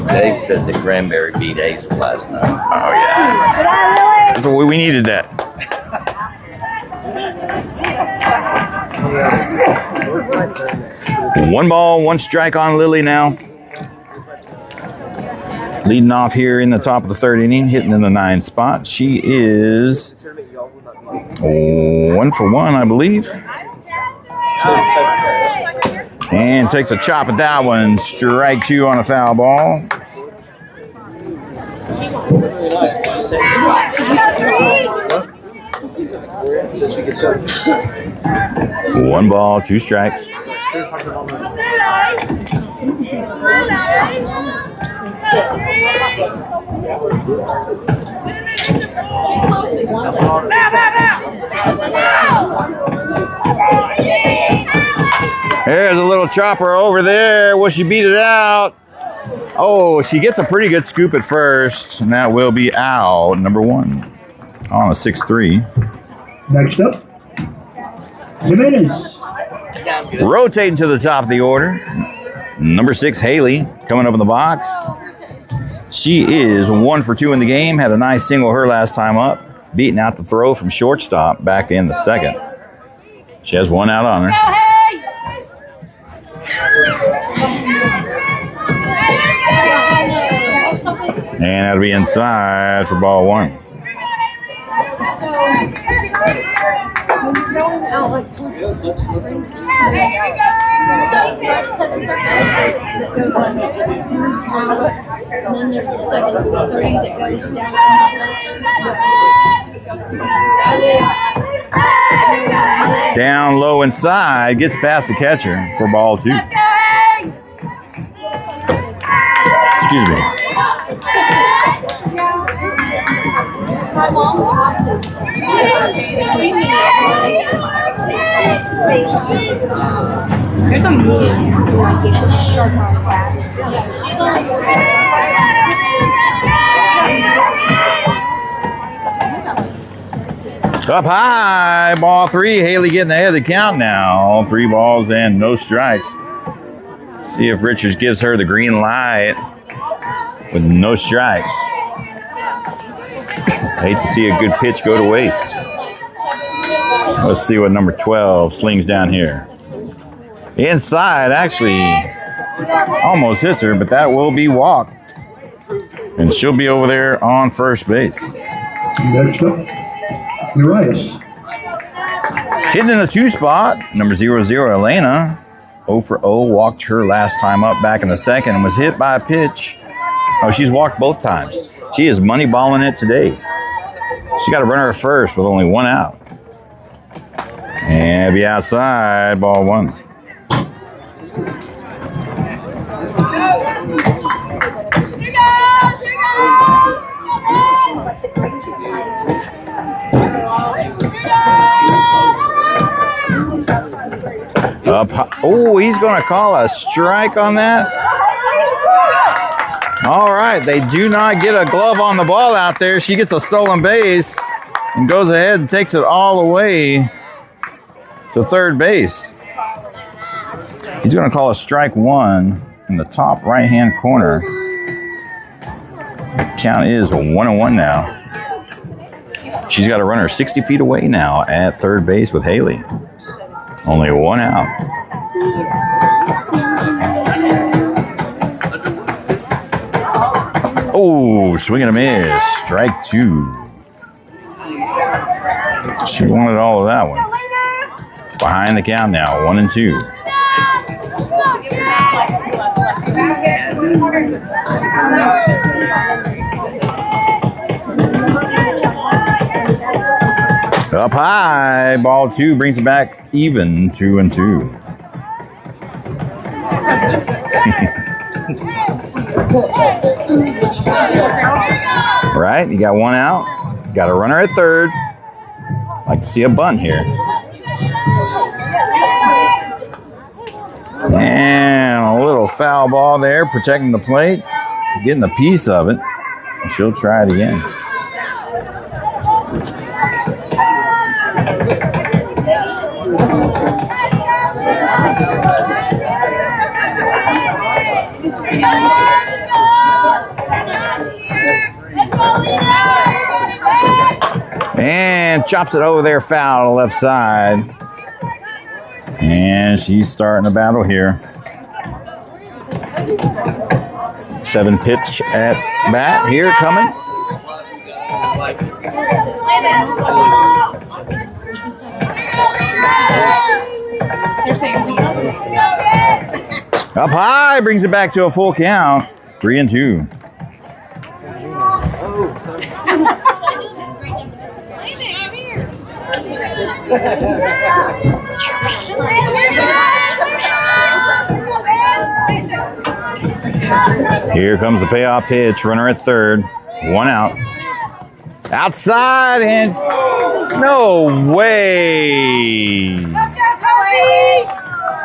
Dave said the Cranberry beat Hazel last night. Oh, yeah. That's what we needed that. One ball, 1 strike on Lily now. Leading off here in the top of the 3rd inning, hitting in the 9th spot. She is 1 for 1, I believe. And takes a chop at that one. Strike 2 on a foul ball. One ball, 2 strikes. There's a little chopper over there. Will she beat it out? Oh, she gets a pretty good scoop at first, and that will be out, number 1, on a 6-3. Next up, Jimenez. Rotating to the top of the order, number 6, Haley, coming up in the box. She is 1 for 2 in the game. Had a nice single her last time up. beating out the throw from shortstop back in the second. She has one out on her. And that'll be inside for ball one. Down low inside, gets past the catcher for ball two. Excuse me. My mom's horses. There's a movie like it, a shark on crash. She's Up high, ball three. Haley getting ahead of the count now. 3 balls and no strikes. See if Richards gives her the green light with no strikes. Hate to see a good pitch go to waste. Let's see what number 12 slings down here. Inside, actually, almost hits her, but that will be walked. And she'll be over there on first base. Next up, Urias. Hitting in the 2 spot, number 00, Elena. 0 for 0, walked her last time up back in the second and was hit by a pitch. Oh, she's walked both times. She is money balling it today. She got a runner at first with only 1 out. And be outside, ball 1. Up. Oh, he's going to call a strike on that. All right, they do not get a glove on the ball out there. She gets a stolen base and goes ahead and takes it all the way to third base. He's going to call a strike 1 in the top right-hand corner. Count is 1-1 now. She's got a runner 60 feet away now at third base with Haley. Only 1 out. Oh, swing and a miss. Strike 2. She wanted all of that one. Behind the count now, 1-2. Up high, ball 2 brings it back even, 2-2. Right, you got 1 out. Got a runner at third. Like to see a bunt here. And a little foul ball there, protecting the plate, getting a piece of it. And she'll try it again. And chops it over there, foul to left side. And she's starting a battle here. 7 pitch at bat here coming. Up high, brings it back to a full count. 3-2. Here comes the payoff pitch. Runner at third. 1 out. Outside and no way.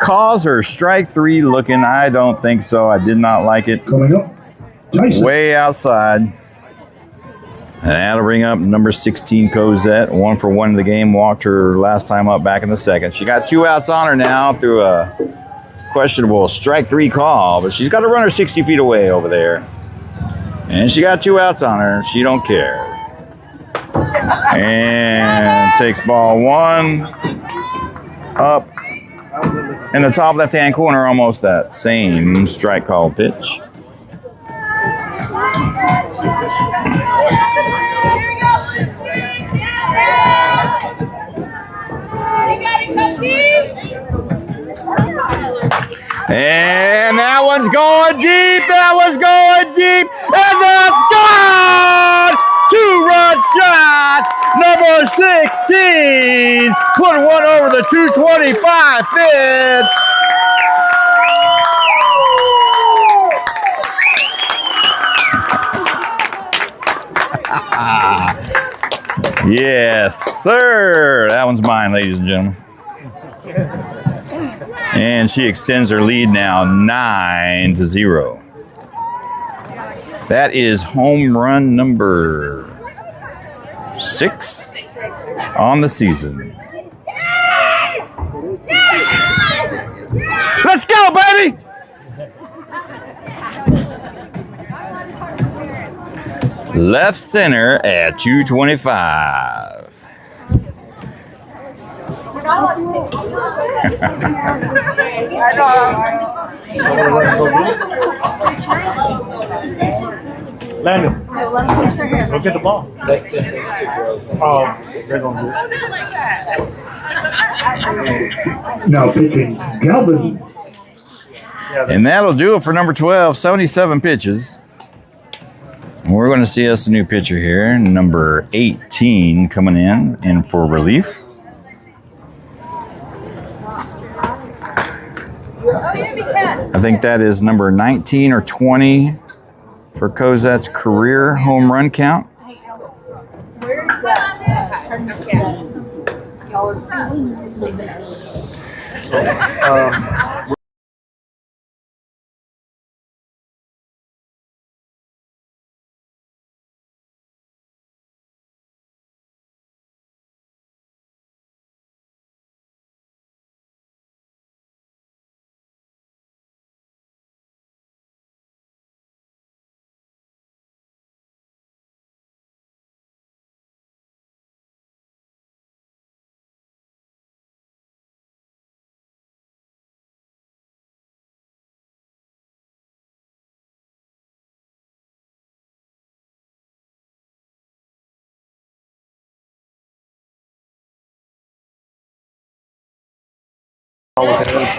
Calls her strike 3 looking. I don't think so. I did not like it. Coming up, Tyson. Way outside. And that'll bring up number 16, Cosette. 1 for 1 in the game. Walked her last time up back in the second. She got 2 outs on her now through a questionable strike 3 call, but she's got a runner 60 feet away over there. And she got 2 outs on her. She don't care. And takes ball 1 up in the top left-hand corner, almost that same strike call pitch. And that one's going deep. That was going deep. And that's gone. 2-run shot. Number 16. Put one over the 225 fence. Yes, sir. That one's mine, ladies and gentlemen. And she extends her lead now 9-0. That is home run number 6 on the season. Let's go, baby! Left center at 225. Landon, go get the ball. Oh, they're going to do it. Now pitching Galvin. And that'll do it for number 12, 77 pitches. And we're going to see us a new pitcher here, number 18 coming in for relief. I think that is number 19 or 20 for Cozette's career home run count.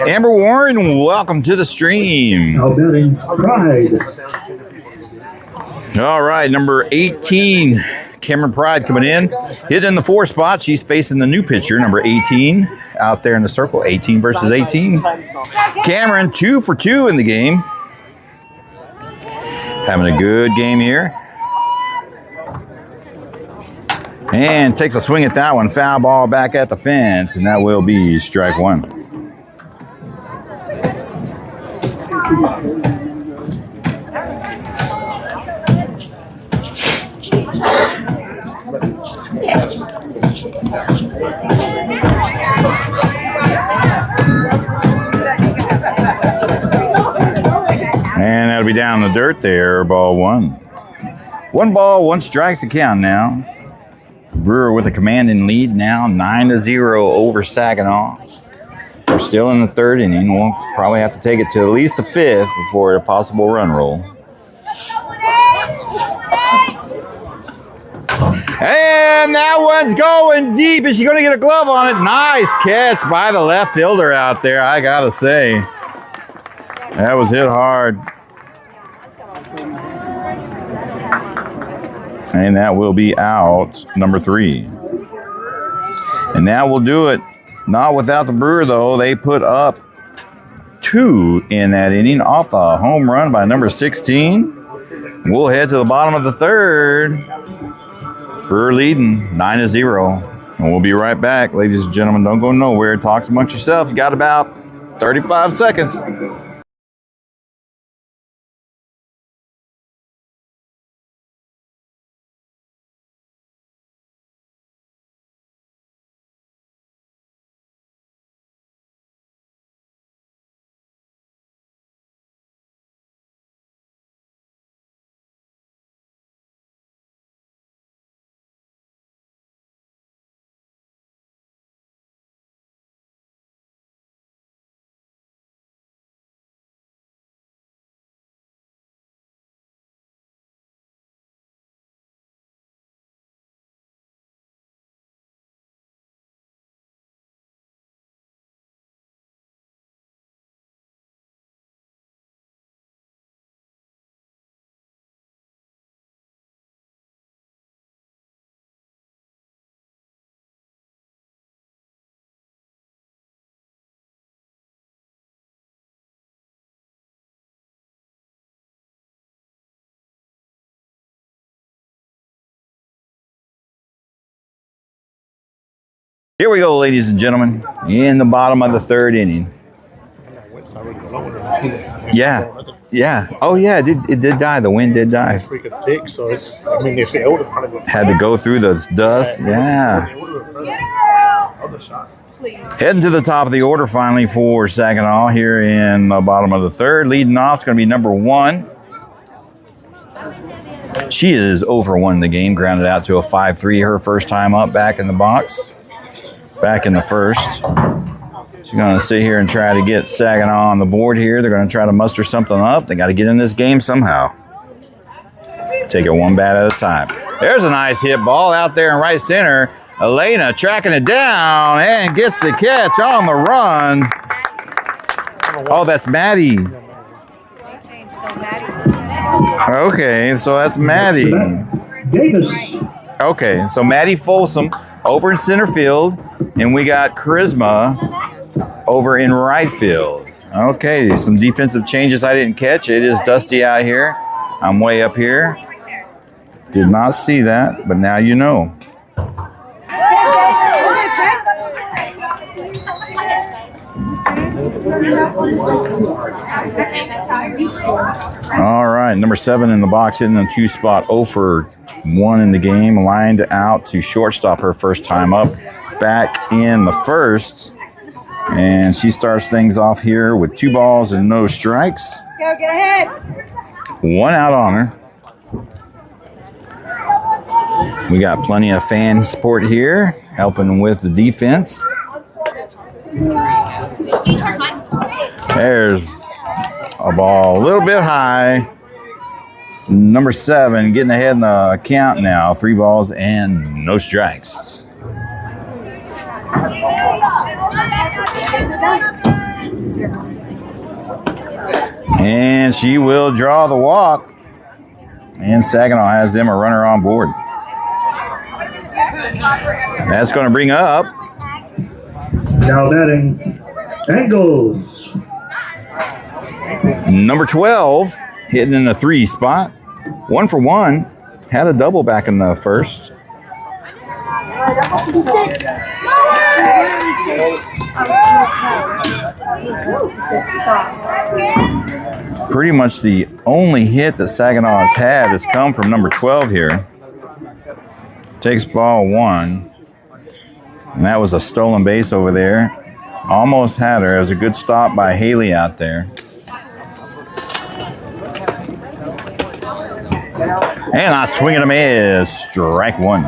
Amber Warren, welcome to the stream. Now batting Pride. All right, number 18, Cameron Pride coming in. Hit in the 4 spot. She's facing the new pitcher, number 18, out there in the circle. 18 versus 18. Cameron, 2 for 2 in the game. Having a good game here. And takes a swing at that one. Foul ball back at the fence, and that will be strike 1. And that'll be down in the dirt there, ball 1. 1 ball, 1 strike's the count now. Brewer with a commanding lead now, 9-0 over Saginaw. We're still in the 3rd inning. We'll probably have to take it to at least the 5th before a possible run roll. And that one's going deep. Is she going to get a glove on it? Nice catch by the left fielder out there, I got to say. That was hit hard. And that will be out, number 3. And that will do it. Not without the Brewer, though. They put up 2 in that inning off the home run by number 16. We'll head to the bottom of the 3rd. Brewer leading 9-0. And we'll be right back. Ladies and gentlemen, don't go nowhere. Talk amongst yourselves. You got about 35 seconds. Here we go, ladies and gentlemen, in the bottom of the third inning. Yeah. Oh, yeah, it did die. The wind did die. It's freaking thick, so it's, I mean, if it would have probably Had to go through the dust. Yeah. Heading to the top of the order finally for Saginaw here in the bottom of the third. Leading off is going to be number 1. She is over 1 in the game, grounded out to a 5-3 her first time up back in the box. Back in the first. She's going to sit here and try to get Saginaw on the board here. They're going to try to muster something up. They got to get in this game somehow. Take it one bat at a time. There's a nice hit ball out there in right center. Elena tracking it down and gets the catch on the run. Oh, that's Maddie. Okay, so that's Maddie. Davis. Okay, so Maddie Folsom over in center field, and we got Charisma over in right field. Okay, some defensive changes I didn't catch. It is dusty out here. I'm way up here. Did not see that, but now you know. All right, number 7 in the box, hitting a 2 spot, 0 for 1 in the game, lined out to shortstop her first time up, back in the first, and she starts things off here with 2 balls and no strikes. Go, get ahead. 1 out on her. We got plenty of fan support here, helping with the defense. There's a ball a little bit high. Number 7 getting ahead in the count now. 3 balls and no strikes. And she will draw the walk. And Saginaw has them a runner on board. That's going to bring up. Now batting, Angles. Number 12, hitting in a 3 spot. 1 for 1. Had a double back in the first. Pretty much the only hit that Saginaw has had has come from number 12 here. Takes ball 1. And that was a stolen base over there. Almost had her. It was a good stop by Haley out there. And I swing and a miss. Strike 1.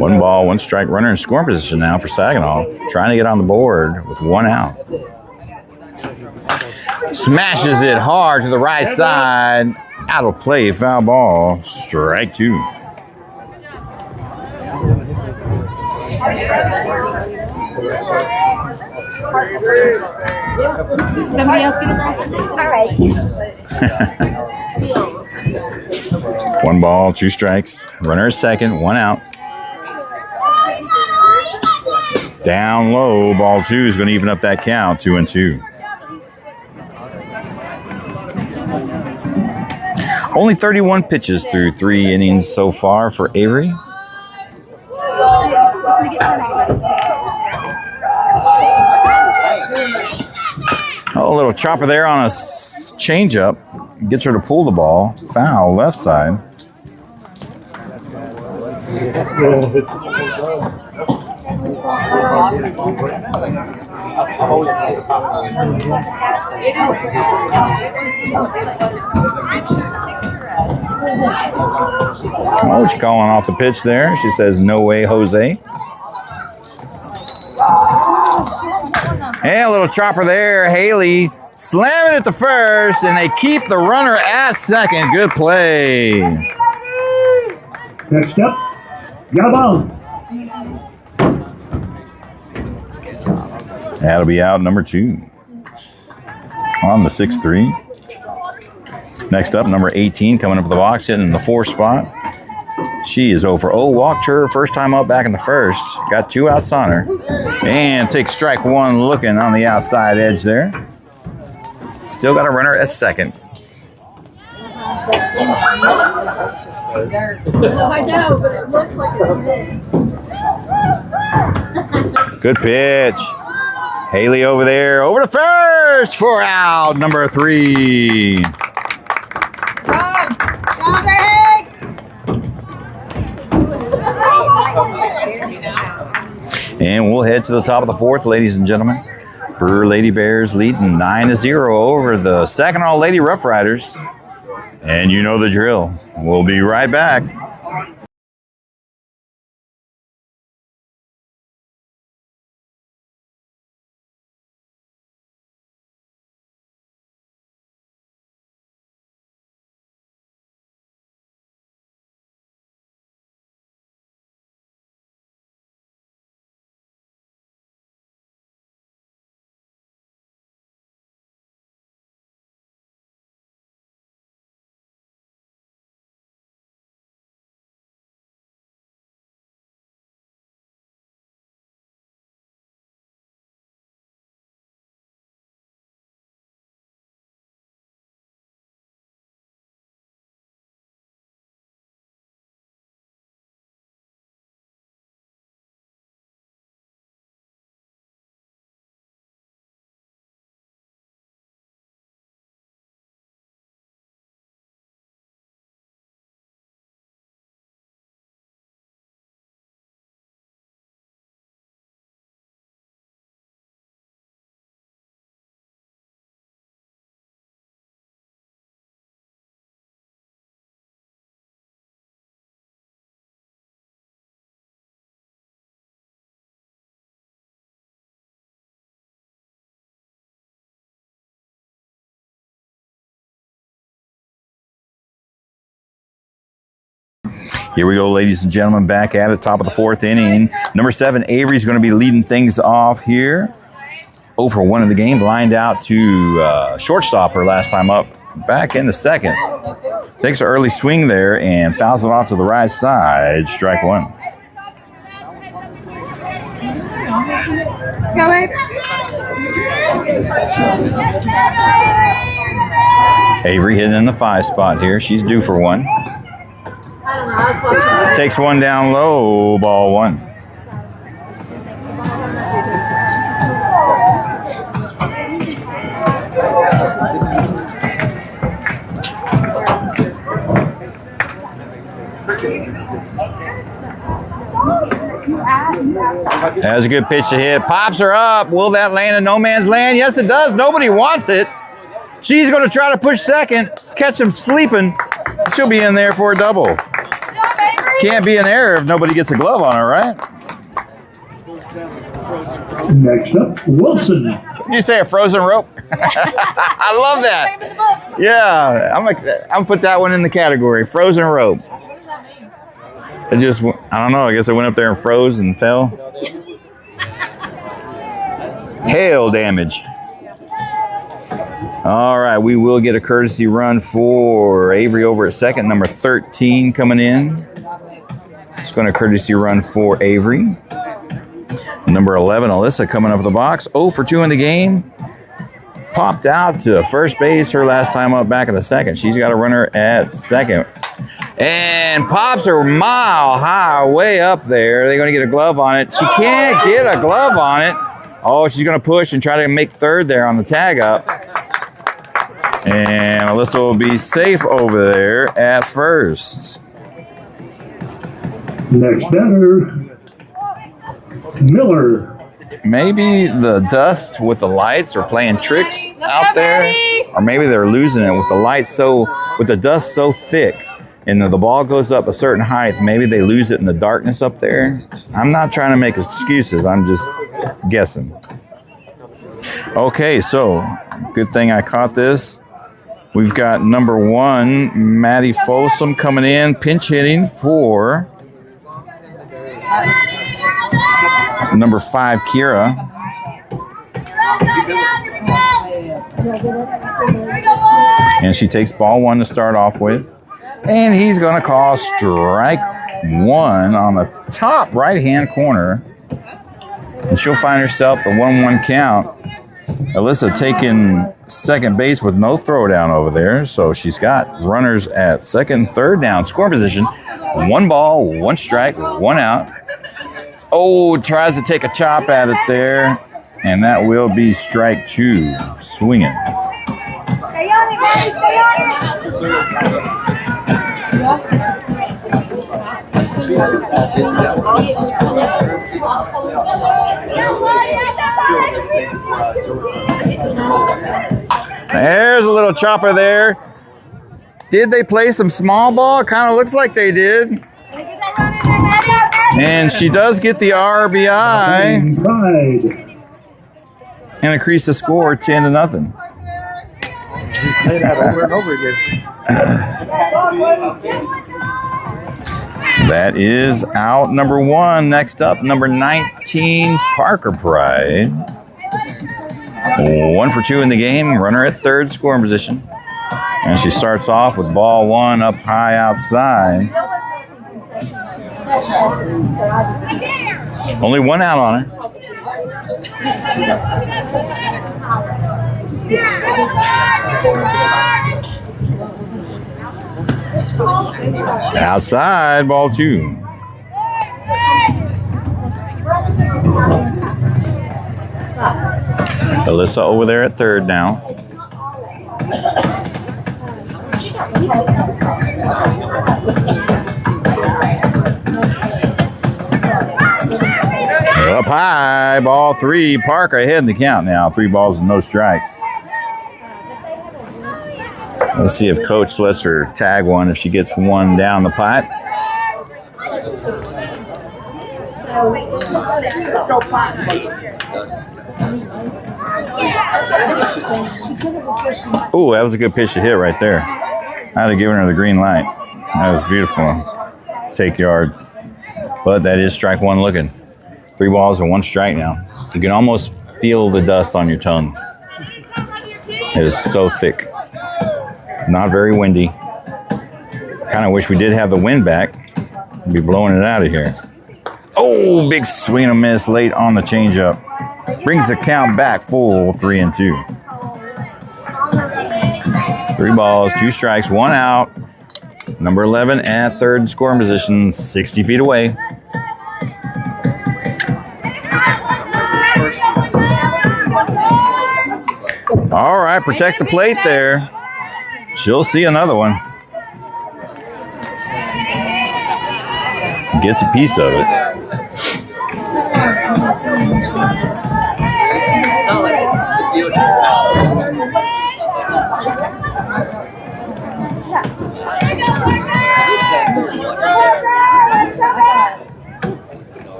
One ball, 1 strike, runner in scoring position now for Saginaw. Trying to get on the board with 1 out. Smashes it hard to the right side. Out of play, foul ball. Strike 2. Somebody else get a ball? All right. 1 ball, 2 strikes. Runner is second, 1 out. Down low, ball 2 is going to even up that count, 2-2. Only 31 pitches through 3 innings so far for Avery. Oh, a little chopper there on a changeup. Gets her to pull the ball. Foul, left side. Oh, she's calling off the pitch there. She says, "No way, Jose." And a little chopper there. Haley slamming it to first, and they keep the runner at second. Good play. Next up, Gabon. That'll be out number 2 on the 6-3. Next up, number 18 coming up the box, hitting in the 4 spot. She is over. Oh, walked her first time up back in the first. Got 2 outs on her. And takes strike 1 looking on the outside edge there. Still got a runner at second. I know, but it looks like it's big. Good pitch. Haley over there, over to first for out number 3. And we'll head to the top of the 4th, ladies and gentlemen. Brewer Lady Bears leading 9-0 over the Saginaw Lady Rough Riders. And you know the drill. We'll be right back. Here we go, ladies and gentlemen, back at it, top of the 4th inning. Number 7, Avery's going to be leading things off here. 0 for 1 in the game, lined out to shortstop her last time up, back in the 2nd. Takes an early swing there and fouls it off to the right side, strike 1. Go ahead. Avery hitting in the 5 spot here. She's due for 1. Takes 1 down low, ball 1. That's a good pitch to hit. Pops her up. Will that land in no man's land? Yes, it does. Nobody wants it. She's going to try to push second, catch him sleeping. She'll be in there for a double. Can't be an error if nobody gets a glove on her, right? Next up, Wilson. Did you say a frozen rope? I love that. Yeah, I'm gonna put that one in the category, frozen rope. What does that mean? It just, I don't know, I guess it went up there and froze and fell. Hail damage. All right, we will get a courtesy run for Avery over at second, number 13 coming in. It's going to courtesy run for Avery. Number 11, Alyssa, coming up the box. 0 for 2 in the game. Popped out to first base her last time up back in the second. She's got a runner at second. And pops her mile high way up there. They're going to get a glove on it. She can't get a glove on it. Oh, she's going to push and try to make third there on the tag up. And Alyssa will be safe over there at first. Next batter, Miller. Maybe the dust with the lights are playing tricks out there, or maybe they're losing it with the lights with the dust so thick, and the ball goes up a certain height. Maybe they lose it in the darkness up there. I'm not trying to make excuses. I'm just guessing. Okay, so good thing I caught this. We've got number 1, Maddie Folsom, coming in, pinch hitting for number 5, Kira. And she takes ball 1 to start off with. And he's going to call strike 1 on the top right-hand corner. And she'll find herself the 1-1 count. Alyssa taking second base with no throwdown over there. So she's got runners at second, third down, score position. 1 ball, 1 strike, 1 out. Oh, tries to take a chop at it there. And that will be strike 2. Swinging. Stay on it, Maddie. Stay on There's a little chopper there. Did they play some small ball? Kind of looks like they did. And she does get the RBI and increase the score 10-0. Play that over and over again. That is out number 1. Next up, number 19, Parker Pride. 1 for 2 in the game. Runner at third, scoring position. And she starts off with ball 1 up high outside. Only 1 out on her. Outside, ball 2. Alyssa over there at third now. Up high, ball 3. Parker ahead in the count now. 3 balls and no strikes. Let's see if Coach lets her tag one if she gets 1 down the pipe. Oh, that was a good pitch to hit right there. I'd have given her the green light. That was beautiful. Take yard. But that is strike 1 looking. 3 balls and 1 strike now. You can almost feel the dust on your tongue. It is so thick. Not very windy. Kind of wish we did have the wind back. We'd be blowing it out of here. Oh, big swing and a miss late on the changeup. Brings the count back full 3-2. 3 balls, 2 strikes, 1 out. Number 11 at third scoring position, 60 feet away. All right, protects the plate there. She'll see another one. Gets a piece of it. It's not like you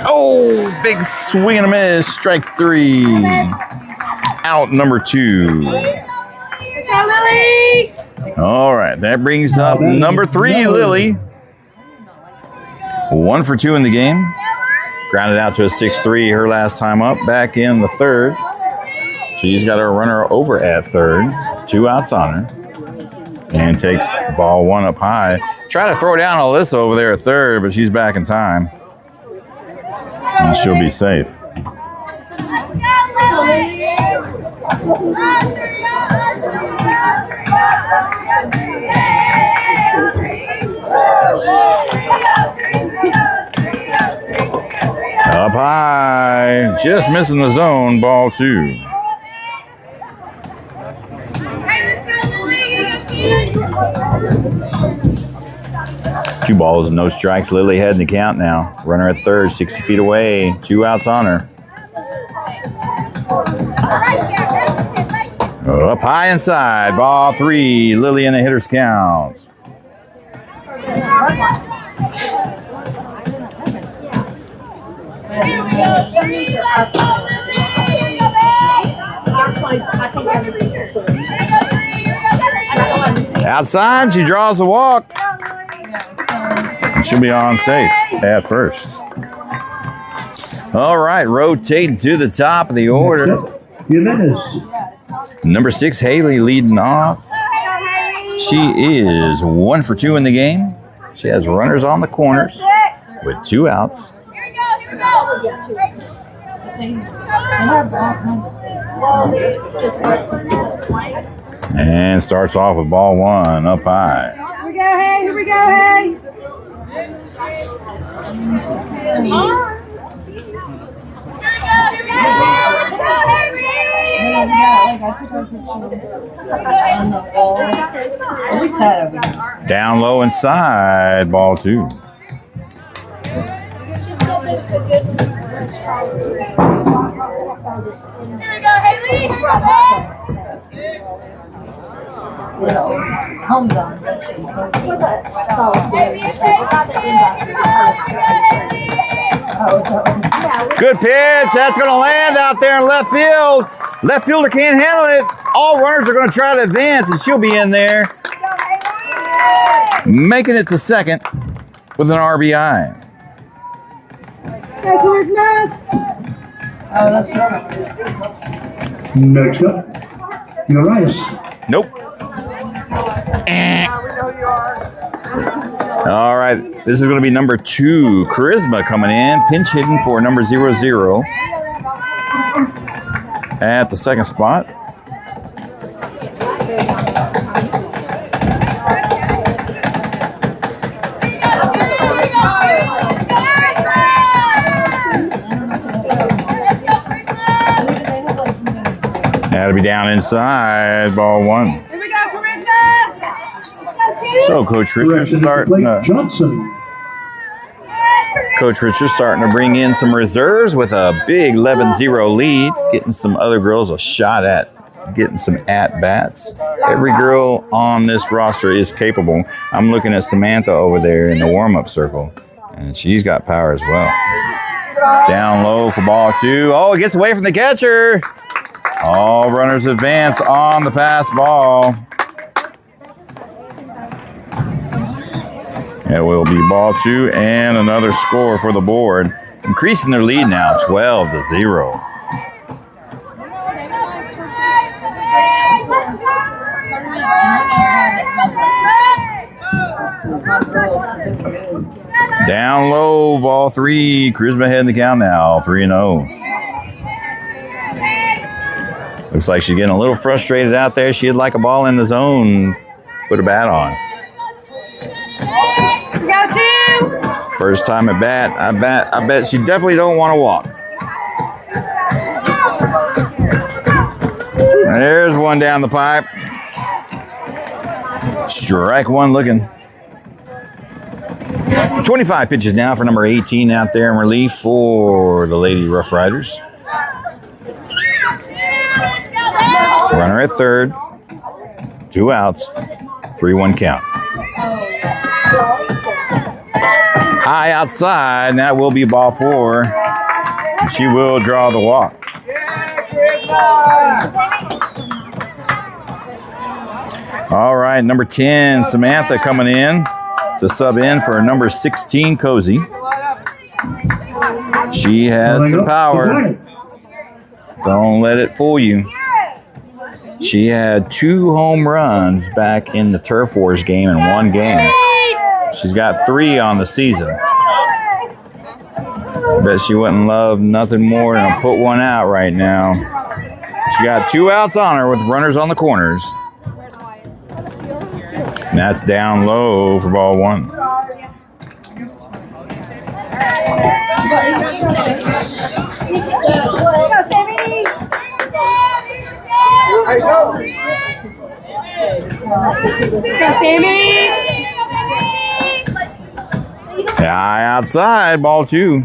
Oh, big swing and a miss. Strike 3. Out number 2. Let's go, Lily. All right, that brings up number 3, Lily. 1 for 2 in the game. Grounded out to a 6-3 her last time up, back in the third. She's got her runner over at third. 2 outs on her. And takes ball 1 up high. Try to throw down Alyssa over there at third, but she's back in time. And she'll be safe. Up high, just missing the zone, ball 2. Two balls, no strikes. Lily head in the count now. Runner at third, 60 feet away. 2 outs on her. Up high inside, ball 3. Lily in the hitter's count. Outside, she draws the walk. She'll be on safe at first. All right, rotate to the top of the order. Number 6, Haley leading off. She is 1 for 2 in the game. She has runners on the corners with 2 outs. And starts off with ball one up high. Here we go, hey. Here we go, hey. Down low inside, ball two. Good pitch. That's going to land out there in left field. Left fielder can't handle it. All runners are going to try to advance, and she'll be in there, making it to second with an RBI. Oh, that's just Next up, Urias. Nope. All right, this is going to be number 2, Charisma coming in, pinch hitting for number 00 at the second spot. That'll be down inside, ball one. Here we go, Charisma. Let's go, two. So Coach Richard's starting to, Coach Richard's starting to bring in some reserves with a big 11-0 lead, getting some other girls a shot at getting some at-bats. Every girl on this roster is capable. I'm looking at Samantha over there in the warm-up circle, and she's got power as well. Down low for ball two. Oh, it gets away from the catcher. All runners advance on the pass ball. It will be ball two and another score for the board, increasing their lead now 12-0. Down low, ball three. Charisma heading the count now, 3-0. Looks like she's getting a little frustrated out there. She'd like a ball in the zone. Put a bat on. Go, two. First time at bat. I bet she definitely don't want to walk. There's one down the pipe. Strike one looking. 25 pitches now for number 18 out there in relief for the Lady Rough Riders. Runner at third. 2 outs. 3-1 count. High outside, and that will be ball four. And she will draw the walk. All right, number 10, Samantha coming in to sub in for number 16, Cozy. She has some power. Don't let it fool you. She had 2 home runs back in the Turf Wars game in one game. She's got 3 on the season. Bet she wouldn't love nothing more than to put one out right now. She got 2 outs on her with runners on the corners. And that's down low for ball one. Go, Sammy. Go, Sammy. High outside, ball two.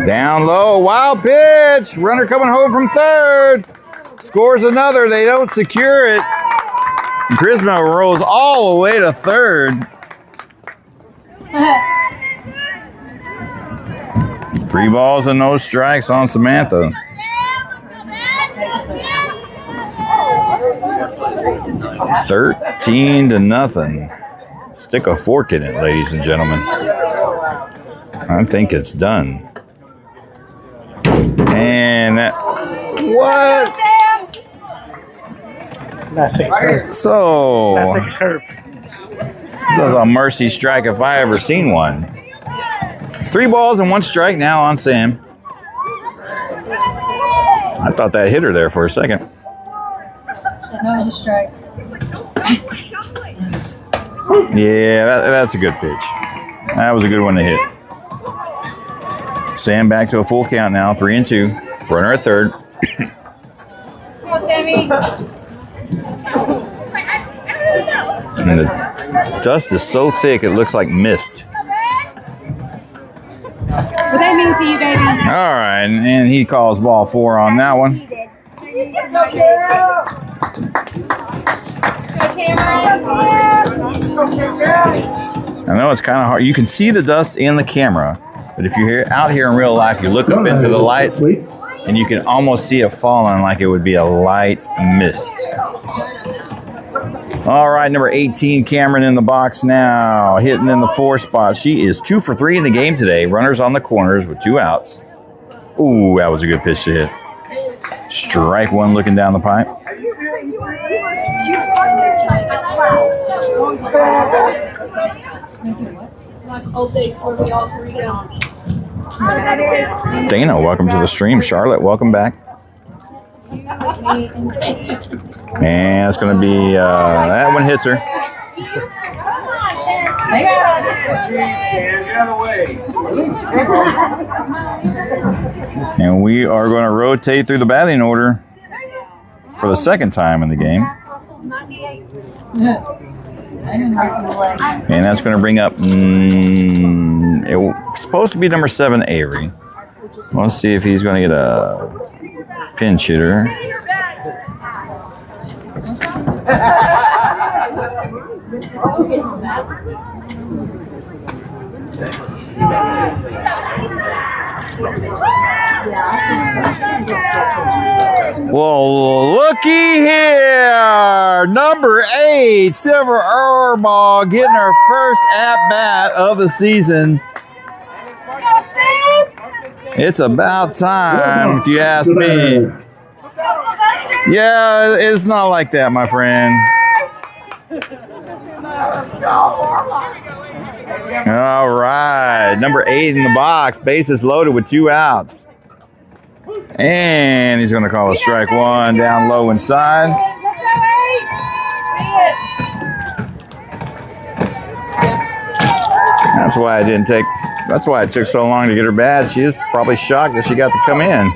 Down low, wild pitch. Runner coming home from third. Scores another. They don't secure it. Charisma rolls all the way to third. 3 balls and no strikes on Samantha. $13-0. Stick a fork in it, ladies and gentlemen. I think it's done. And that. What? That's a curve. So. That's a curve. This is a mercy strike if I ever seen one. 3 balls and 1 strike now on Sam. I thought that hit her there for a second. That was a strike. Yeah, that's a good pitch. That was a good one to hit. Sam back to a full count now, 3-2. Runner at third. Come on, Sammy. And the dust is so thick it looks like mist. What that mean to you, baby? All right, and he calls ball 4 on that one. I know it's kind of hard. You can see the dust in the camera, but if you're out here in real life, you look up into the lights, and you can almost see it falling like it would be a light mist. All right, number 18, Cameron in the box now, hitting in the 4 spot. She is 2 for 3 in the game today. Runners on the corners with 2 outs. Ooh, that was a good pitch to hit. Strike 1 looking down the pipe. Dana, welcome to the stream. Charlotte, welcome back. And it's going to be, that one hits her. And we are going to rotate through the batting order for the second time in the game. And that's going to bring up, it's supposed to be number 7, Avery. Let's see if he's going to get a pinch hitter. Well, looky here. Number 8, Silver Erball, getting her first at-bat of the season. It's about time, if you ask me. Yeah, it's not like that, my friend. All right, number 8 in the box, bases loaded with 2 outs. And he's going to call a strike 1 down low inside. That's why that's why it took so long to get her bat. She is probably shocked that she got to come in.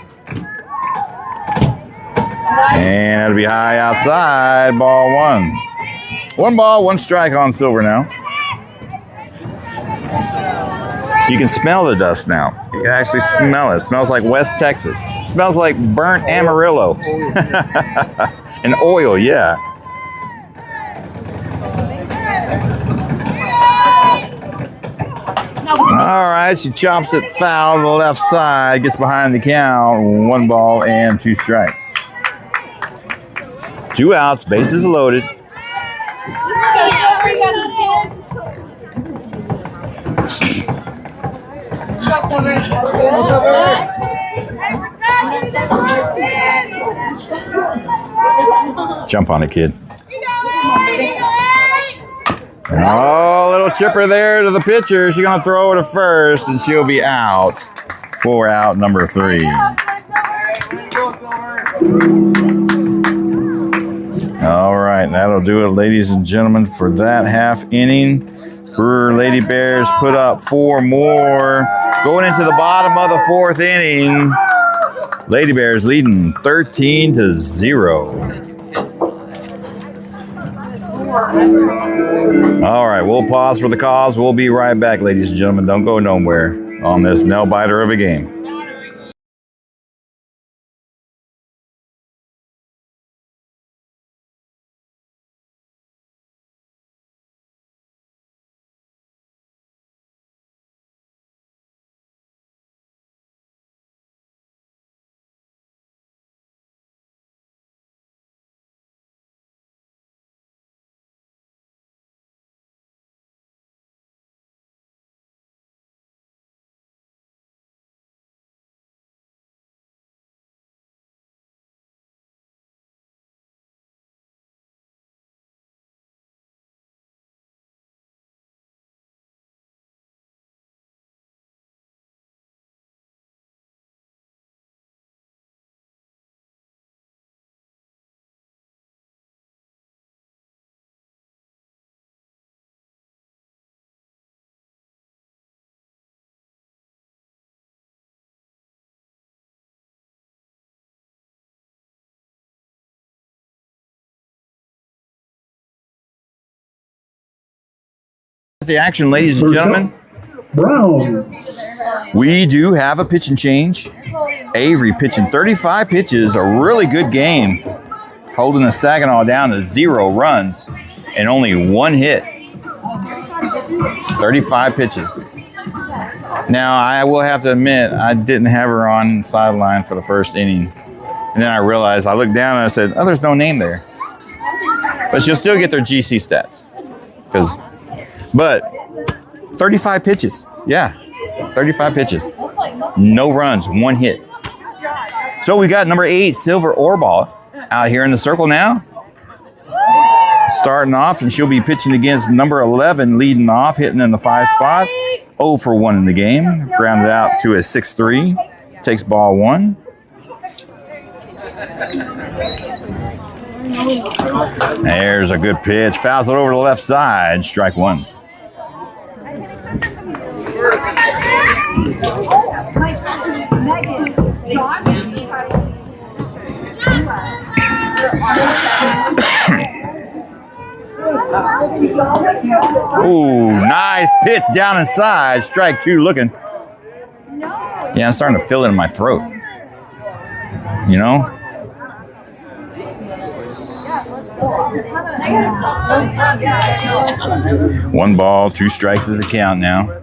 And it'll be high outside, ball 1. 1 ball, 1 strike on Silver now. You can smell the dust now. You can actually smell it. It smells like West Texas. It smells like burnt Amarillo. And oil, yeah. All right, she chops it foul to the left side, gets behind the count. 1 ball and 2 strikes. 2 outs, bases loaded. Jump on it, kid. Oh, little chipper there to the pitcher. She's going to throw it to first, and she'll be out for out number 3. All right, that'll do it, ladies and gentlemen, for that half inning. Brewer Lady Bears put up 4 more. Going into the bottom of the 4th inning, Lady Bears leading 13-0. All right, we'll pause for the cause. We'll be right back, ladies and gentlemen. Don't go nowhere on this nail biter of a game. The action, ladies and gentlemen. Brown. We do have a pitching change. Avery pitching 35 pitches, a really good game, holding the Saginaw down to 0 runs and only 1 hit. 35 pitches. Now, I will have to admit, I didn't have her on sideline for the first inning. And then I realized, I looked down and I said, oh, there's no name there. But she'll still get their GC stats. But 35 pitches. Yeah, 35 pitches. No runs, 1 hit. So we got number 8, Silver Orball, out here in the circle now. Starting off, and she'll be pitching against number 11, leading off, hitting in the 5 spot. 0 for 1 in the game. Grounded out to a 6-3. Takes ball 1. There's a good pitch. Fouls it over to the left side. Strike 1. Ooh, nice pitch down inside. Strike 2 looking. Yeah, I'm starting to feel it in my throat. You know? One ball, 2 strikes is the count now.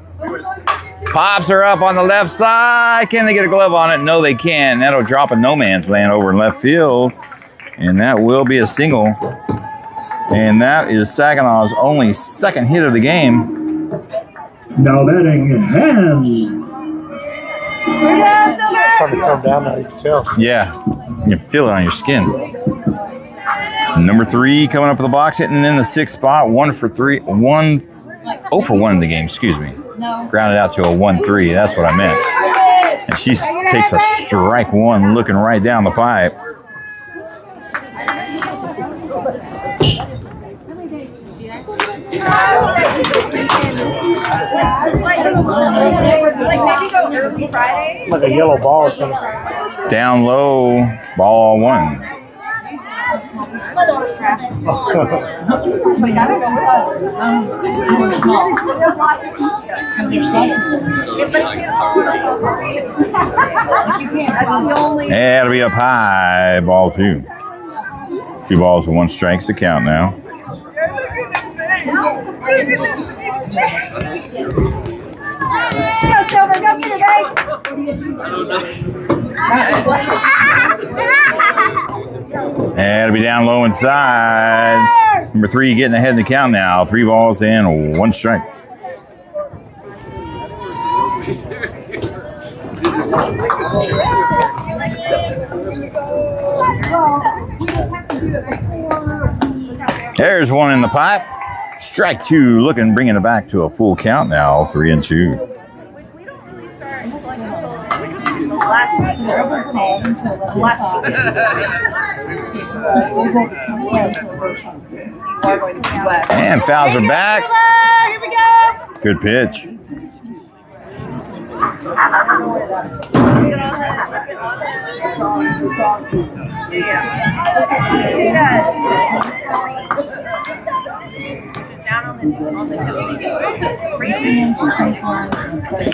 Pops her up on the left side. Can they get a glove on it? No, they can. That'll drop a no man's land over in left field. And that will be a single. And that is Saginaw's only 2nd hit of the game. Now batting Hand. Starting to come down now, you can tell. Yeah, you can feel it on your skin. Number 3 coming up in the box, hitting in the 6th spot. 0 for 1 in the game, excuse me. Grounded out to a 1-3, that's what I meant. And she takes a strike 1 looking right down the pipe. Like a yellow ball or something. Down low, ball 1. That'll be up high, ball 2. 2 balls and 1 strike's the count now. Go, Silver, go get it, That'll be down low inside. Number 3 getting ahead in the count now. 3 balls and 1 strike. There's 1 in the pipe. Strike 2 looking, bringing it back to a full count now. 3-2. Which we don't really start selecting until the last week. And fouls are back. Here we go. Good pitch.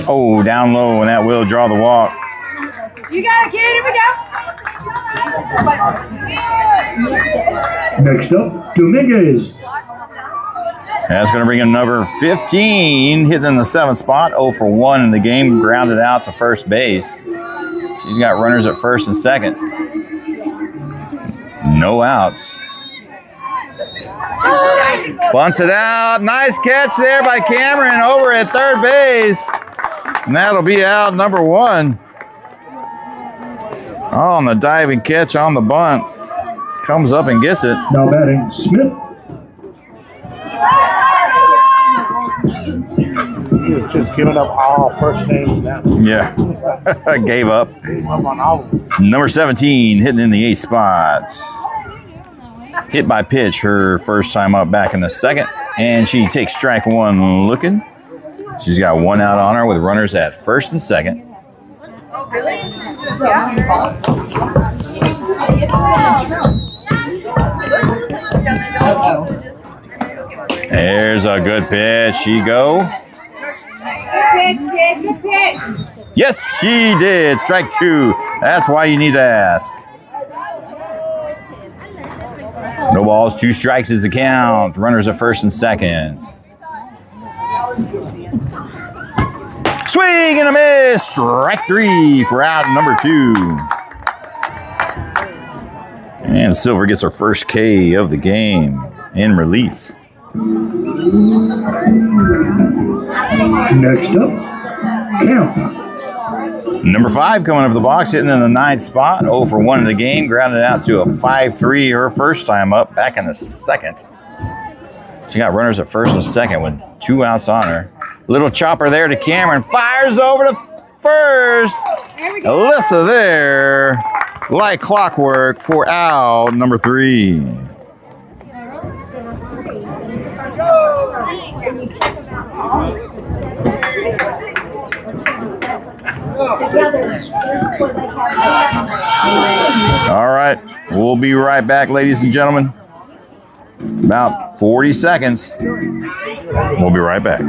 Oh, down low, and that will draw the walk. You got it, kid. Here we go. Next up, Dominguez. That's going to bring in number 15, hitting in the 7th spot. 0 for 1 in the game, grounded out to first base. She's got runners at 1st and 2nd. No outs. Bunts it out. Nice catch there by Cameron over at 3rd base. And that'll be out number 1. On the diving catch on the bunt. Comes up and gets it. Now batting Smith. He was just giving up all first names now. Yeah. Gave up. I'm on all of them. Number 17 hitting in the 8th spot. Hit by pitch her first time up back in the 2nd. And she takes strike 1 looking. She's got 1 out on her with runners at 1st and 2nd. Really? Yeah. There's a good pitch. She go. Good pick. Yes, she did. Strike 2. That's why you need to ask. No balls, 2 strikes is the count. Runners at first and second. Swing and a miss. Strike 3 for out number 2. And Silver gets her first K of the game in relief. Next up, Kemp. Number 5 coming up the box, hitting in the 9th spot. 0 for 1 in the game, grounded out to a 5-3 her first time up back in the second. She got runners at first and second with 2 outs on her. Little chopper there to Cameron. Fires over to first. Alyssa there, like clockwork for out number 3. All right, we'll be right back, ladies and gentlemen. About 40 seconds. We'll be right back.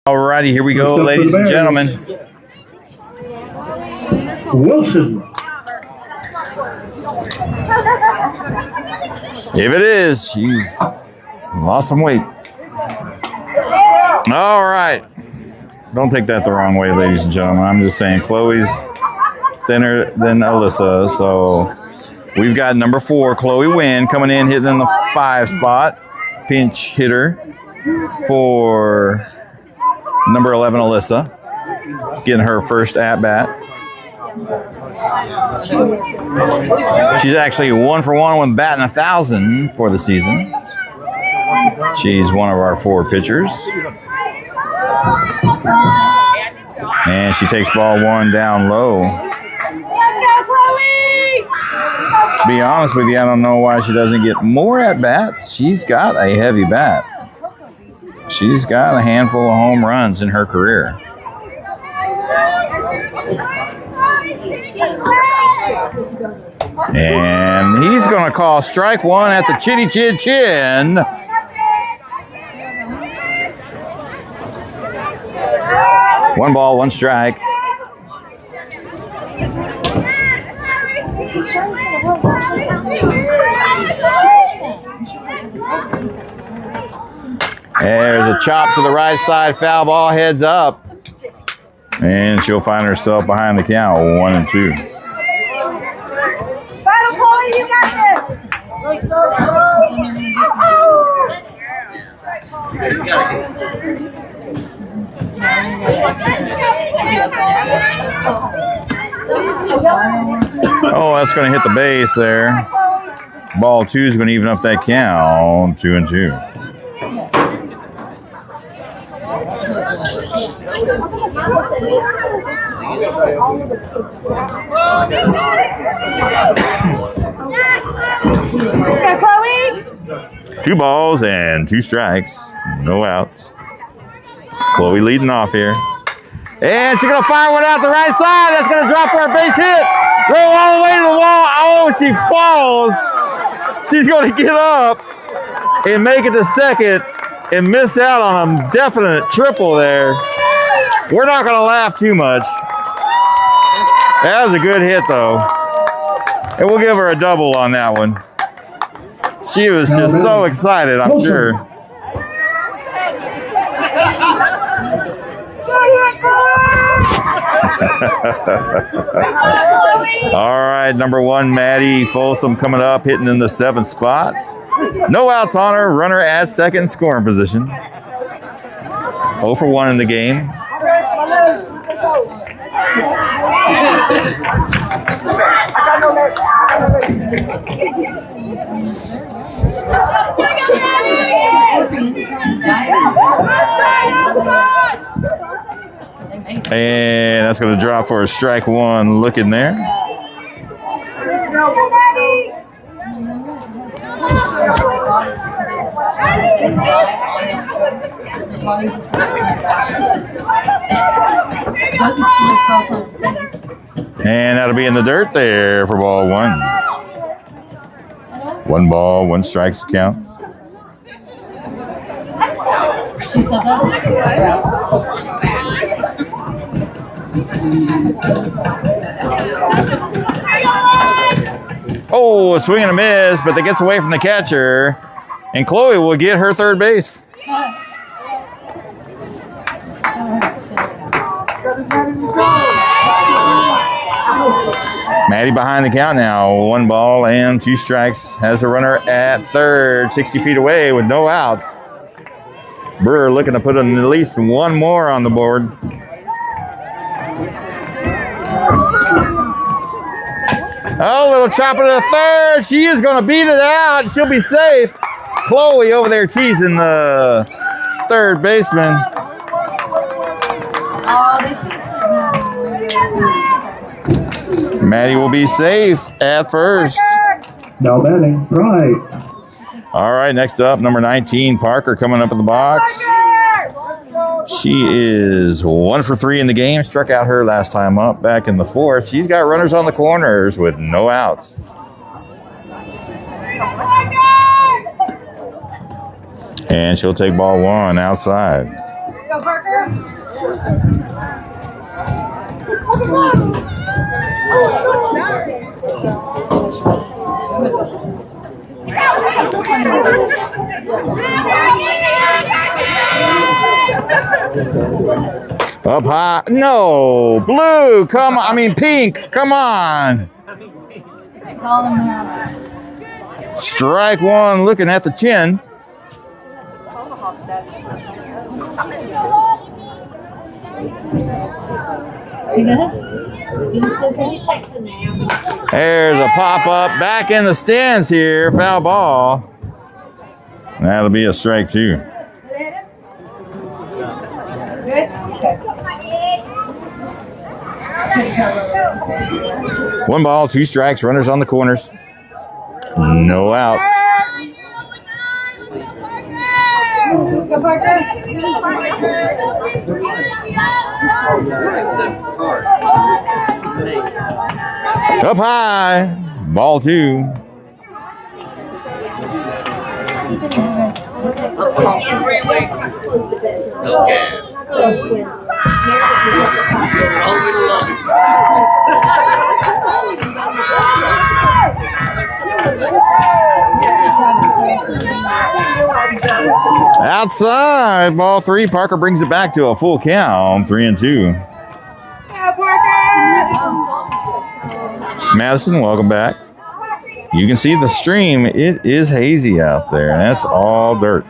All righty, here we go, ladies and gentlemen. Wilson. If it is, she's lost some weight. All right. Don't take that the wrong way, ladies and gentlemen. I'm just saying Chloe's thinner than Alyssa. So we've got number 4, Chloe Wynn, coming in, hitting in the 5 spot. Pinch hitter for number 11, Alyssa, getting her first at-bat. She's actually 1 for 1 with batting 1,000 for the season. She's one of our 4 pitchers. And she takes ball 1 down low. Let's go, Chloe! To be honest with you, I don't know why she doesn't get more at-bats. She's got a heavy bat. She's got a handful of home runs in her career. And he's going to call strike 1 at the chitty chin chin. One ball, 1 strike. There's a chop to the right side, foul ball, heads up. And she'll find herself behind the count, 1-2. Battle, Chloe, you got this! Let's go, It's gotta hit. Oh, that's going to hit the base there. Ball 2 is going to even up that count, 2-2. Okay, Chloe! 2 balls and 2 strikes, no outs. Chloe leading off here. And she's going to fire one out the right side. That's going to drop her a base hit. Roll all the way to the wall. Oh, she falls. She's going to get up and make it to second and miss out on a definite triple there. We're not going to laugh too much. That was a good hit, though. And we'll give her a double on that one. She was just so excited, I'm sure. All right, number 1, Maddie Folsom coming up, hitting in the 7th spot. No outs on her, runner at second scoring position. 0 for 1 in the game. And that's going to drop for a strike 1. Look in there. And that'll be in the dirt there for ball 1. 1 ball, 1 strikes to count. She said that. Oh, a swing and a miss, but that gets away from the catcher. And Chloe will get her third base. Maddie behind the count now. 1 ball and 2 strikes. Has a runner at third, 60 feet away with no outs. Brewer looking to put at least 1 more on the board. Oh, little chopper to the third. She is going to beat it out. She'll be safe. Chloe over there teasing the third baseman. Oh, they should have said Maddie will be safe at first. Now batting, Pride. All right, next up, number 19, Parker coming up in the box. She is 1 for 3 in the game. Struck out her last time up back in the 4th. She's got runners on the corners with no outs. And she'll take ball 1 outside. Go, Parker. Up high. No. Blue. Come on. I mean, pink. Come on. Call him out. Strike 1 looking at the chin. There's a pop-up back in the stands here. Foul ball. That'll be a strike 2. One ball, 2 strikes, runners on the corners. No outs. Go, Parker. Up high. Ball 2. Outside, ball 3. Parker brings it back to a full count, 3-2. Madison, welcome back. You can see the stream. It is hazy out there, and that's all dirt.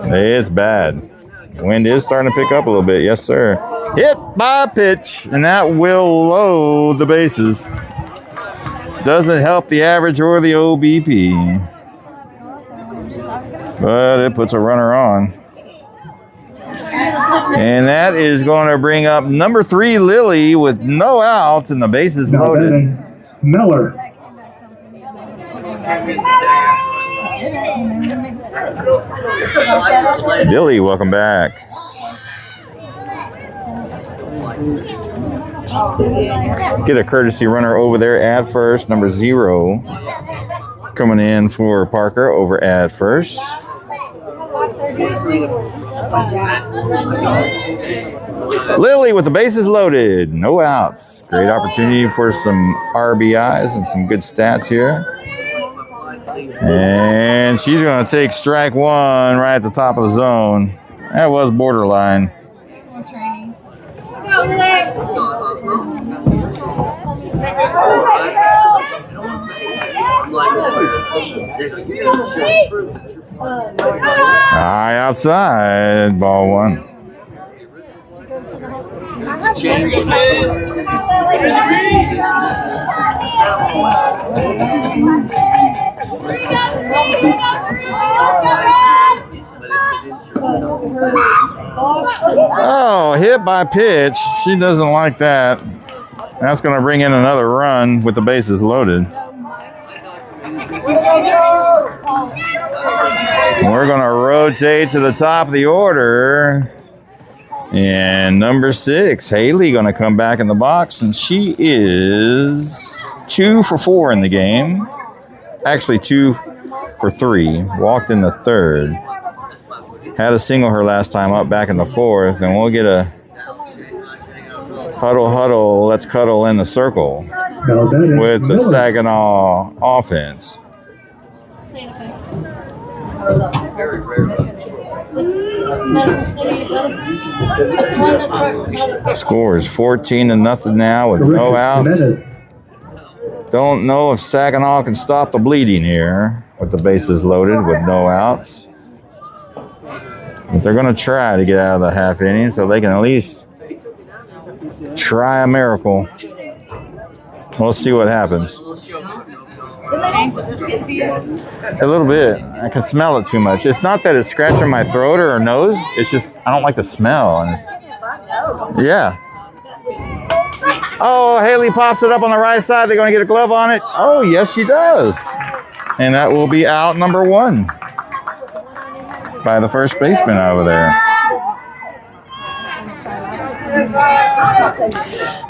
It's bad. Wind is starting to pick up a little bit. Yes, sir. Hit by pitch, and that will load the bases. Doesn't help the average or the OBP. But it puts a runner on. And that is going to bring up number 3, Lily, with no outs and the bases loaded. Miller. Lily, welcome back. Get a courtesy runner over there at first, number 0. Coming in for Parker over at first. Lily with the bases loaded. No outs. Great opportunity for some RBIs and some good stats here. And she's going to take strike one right at the top of the zone. That was borderline. High outside, ball one. Oh, hit by pitch. She doesn't like that. That's going to bring in another run with the bases loaded. We're going to rotate to the top of the order. And number 6, Haley, going to come back in the box. And she is 2 for 4 in the game. Actually, 2 for 3. Walked in the 3rd. Had a single her last time up back in the 4th. And we'll get a huddle, huddle, let's cuddle in the circle with the Saginaw offense. Score is 14-0 now with no outs. Don't know if Saginaw can stop the bleeding here with the bases loaded with no outs. But they're going to try to get out of the half inning so they can at least try a miracle. We'll see what happens. A little bit. I can smell it too much. It's not that it's scratching my throat or nose. It's just I don't like the smell. And yeah. Oh, Haley pops it up on the right side. They're going to get a glove on it. Oh, yes, she does. And that will be out number 1 by the first baseman over there.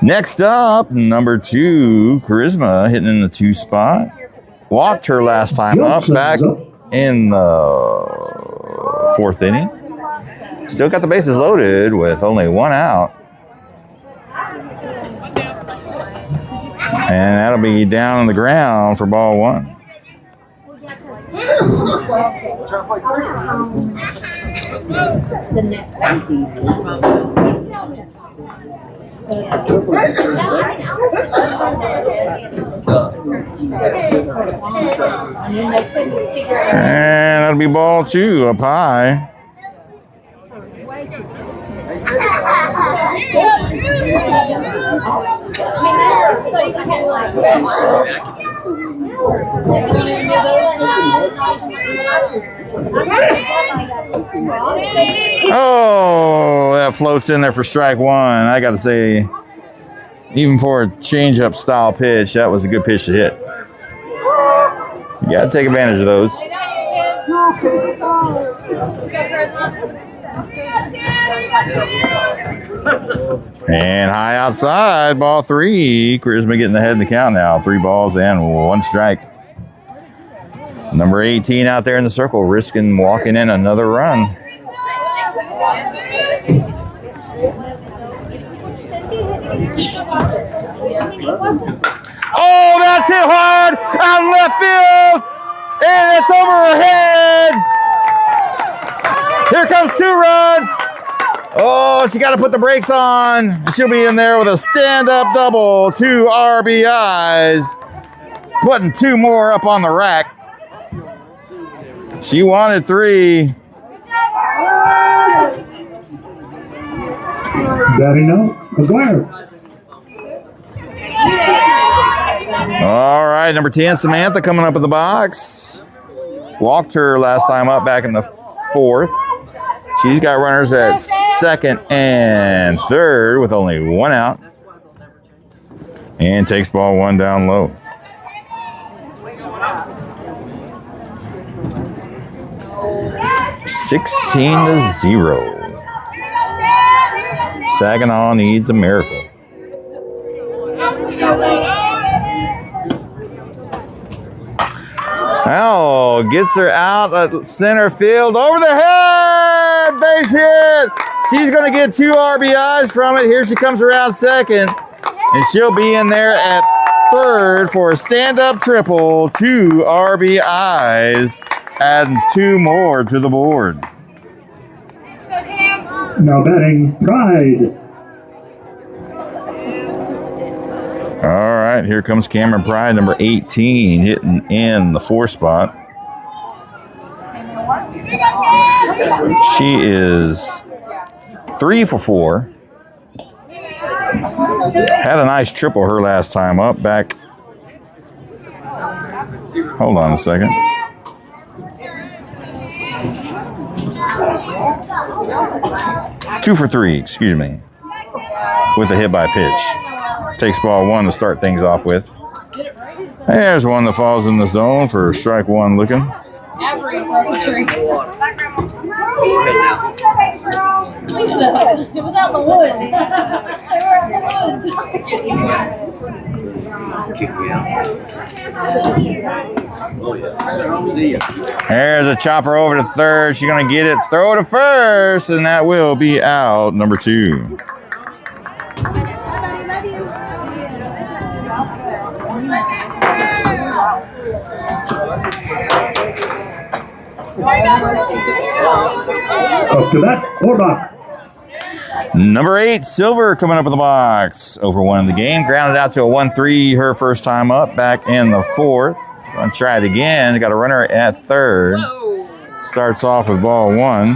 Next up, number 2, Charisma, hitting in the 2 spot. Walked her last time up, back in the 4th inning. Still got the bases loaded with only 1 out. And that'll be down on the ground for ball 1. And that'll be ball 2 up high. Oh, that floats in there for strike 1. I got to say, even for a change-up style pitch, that was a good pitch to hit. You got to take advantage of those. And high outside, ball 3. Charisma getting ahead in the count now. 3 balls and 1 strike. Number 18 out there in the circle, risking walking in another run. Oh, that's hit hard out in left field, and it's over her head. Here comes 2 runs. Oh, she got to put the brakes on. She'll be in there with a stand-up double, 2 RBIs, putting 2 more up on the rack. She wanted 3. Batting out, McGuire. All right, number 10, Samantha coming up in the box. Walked her last time up back in the 4th. She's got runners at 2nd and 3rd with only 1 out. And takes ball 1 down low. (16-0). Saginaw needs a miracle. Oh, gets her out at center field over the head. third base hit. She's going to get 2 RBIs from it. Here she comes around second. And she'll be in there at third for a stand-up triple. 2 RBIs, adding 2 more to the board. Now batting Pride. All right, here comes Cameron Pride, number 18, hitting in the 4 spot. She is 3 for 4. Had a nice triple her last time up back. Hold on a second. Two for 3, excuse me, with a hit by pitch. Takes ball 1 to start things off with. There's one that falls in the zone for strike 1 looking. It was out in the woods. There's a chopper over to third. She's going to get it, throw to first, and that will be out, number 2. Up to bat, Orbach. Number 8, Silver, coming up in the box. Over 1 in the game. Grounded out to a 1-3 her first time up, back in the 4th. Going to try it again. Got a runner at third. Starts off with ball 1.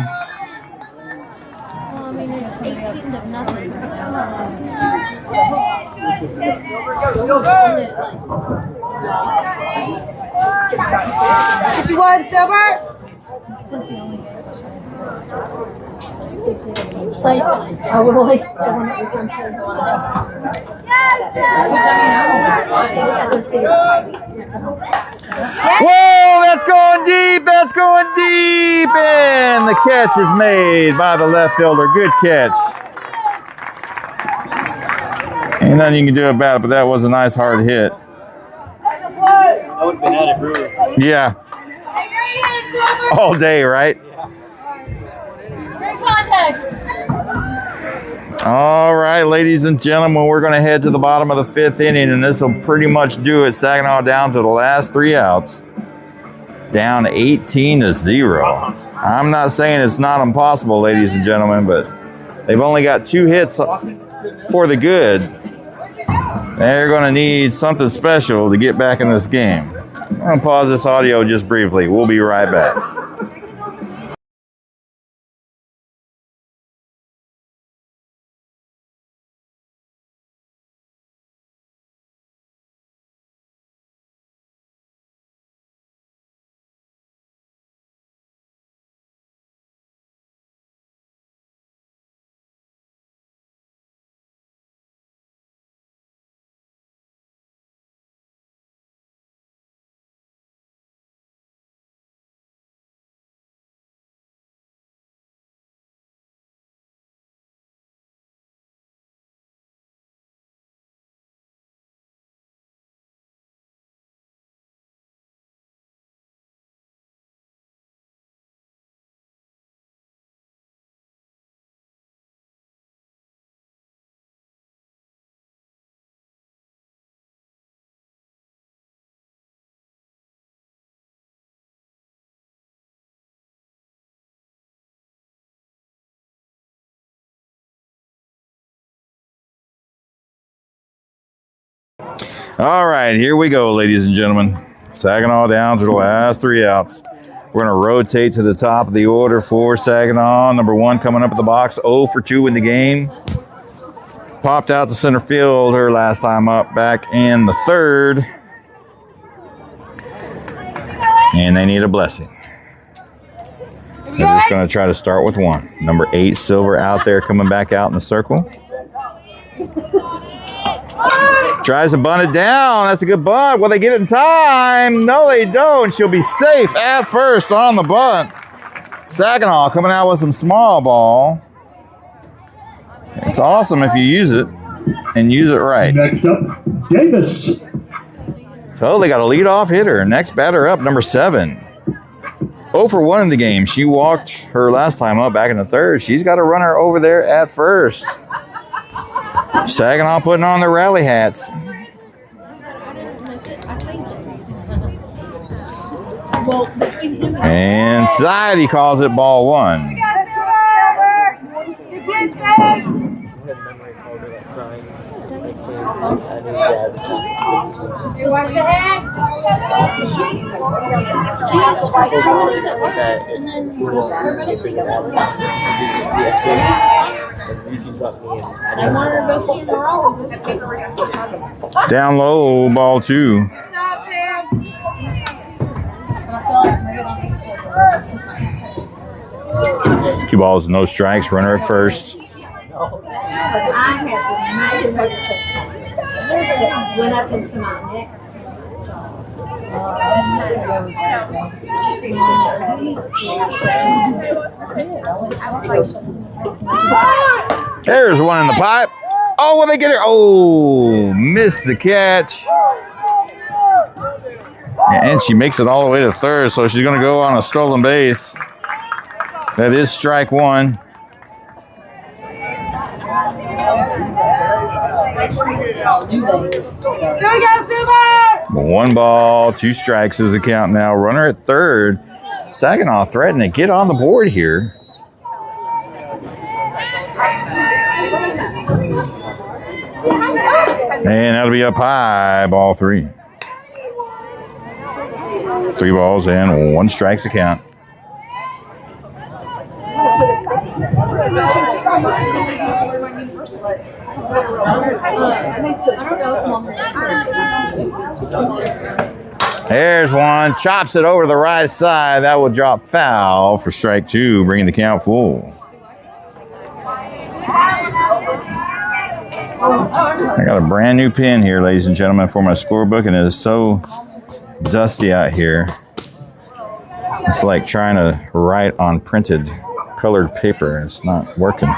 Did you want Silver? I would like. Whoa, that's going deep. That's going deep. And the catch is made by the left fielder. Good catch. Ain't nothing you can do about it, but that was a nice hard hit. I would have been out at Brewer. Yeah. All day, right? Great contact. All right, ladies and gentlemen, we're going to head to the bottom of the 5th inning, and this will pretty much do it. Saginaw down to the last 3 outs. Down 18-0. I'm not saying it's not impossible, ladies and gentlemen, but they've only got 2 hits for the good. They're going to need something special to get back in this game. I'm going to pause this audio just briefly. We'll be right back. All right, here we go, ladies and gentlemen. Saginaw down to the last 3 outs. We're going to rotate to the top of the order for Saginaw. Number 1 coming up at the box, 0 for 2 in the game. Popped out to center field her last time up, back in the 3rd. And they need a blessing. They're just going to try to start with 1. Number 8, Silver, out there coming back out in the circle. Tries to bunt it down. That's a good bunt. Will they get it in time? No, they don't. She'll be safe at first on the bunt. Saginaw coming out with some small ball. It's awesome if you use it and use it right. Next up, Davis. So they got a leadoff hitter. Next batter up, number 7. 0 for 1 in the game. She walked her last time up back in the third. She's got a runner over there at first. Saginaw putting on their rally hats. And Society calls it ball 1. Down low, ball 2. Two balls, no strikes. Runner at first. Went up into my neck. There's one in the pipe. Oh, will they get it? Oh, missed the catch. And she makes it all the way to third, so she's going to go on a stolen base. That is strike 1. One ball, 2 strikes is the count now. Runner at third. Saginaw threatening to get on the board here. And that'll be up high, ball 3. 3 balls and 1 strike's the count. There's one, chops it over the right side. That will drop foul for strike 2, bringing the count full. I got a brand new pen here, ladies and gentlemen, for my scorebook, and it is so dusty out here. It's like trying to write on printed colored paper. It's not working.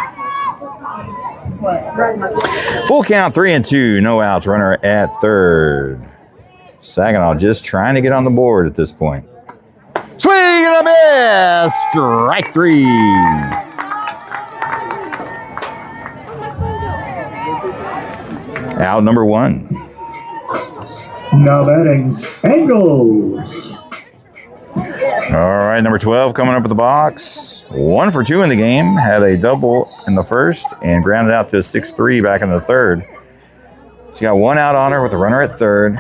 Full count, 3-2, no outs. Runner at third. Saginaw just trying to get on the board at this point. Swing and a miss! Strike 3. Out number 1. Now batting, Angles. All right, number 12 coming up at the box. 1 for 2 in the game. Had a double in the first and grounded out to a 6-3 back in the third. She's got 1 out on her with the runner at third.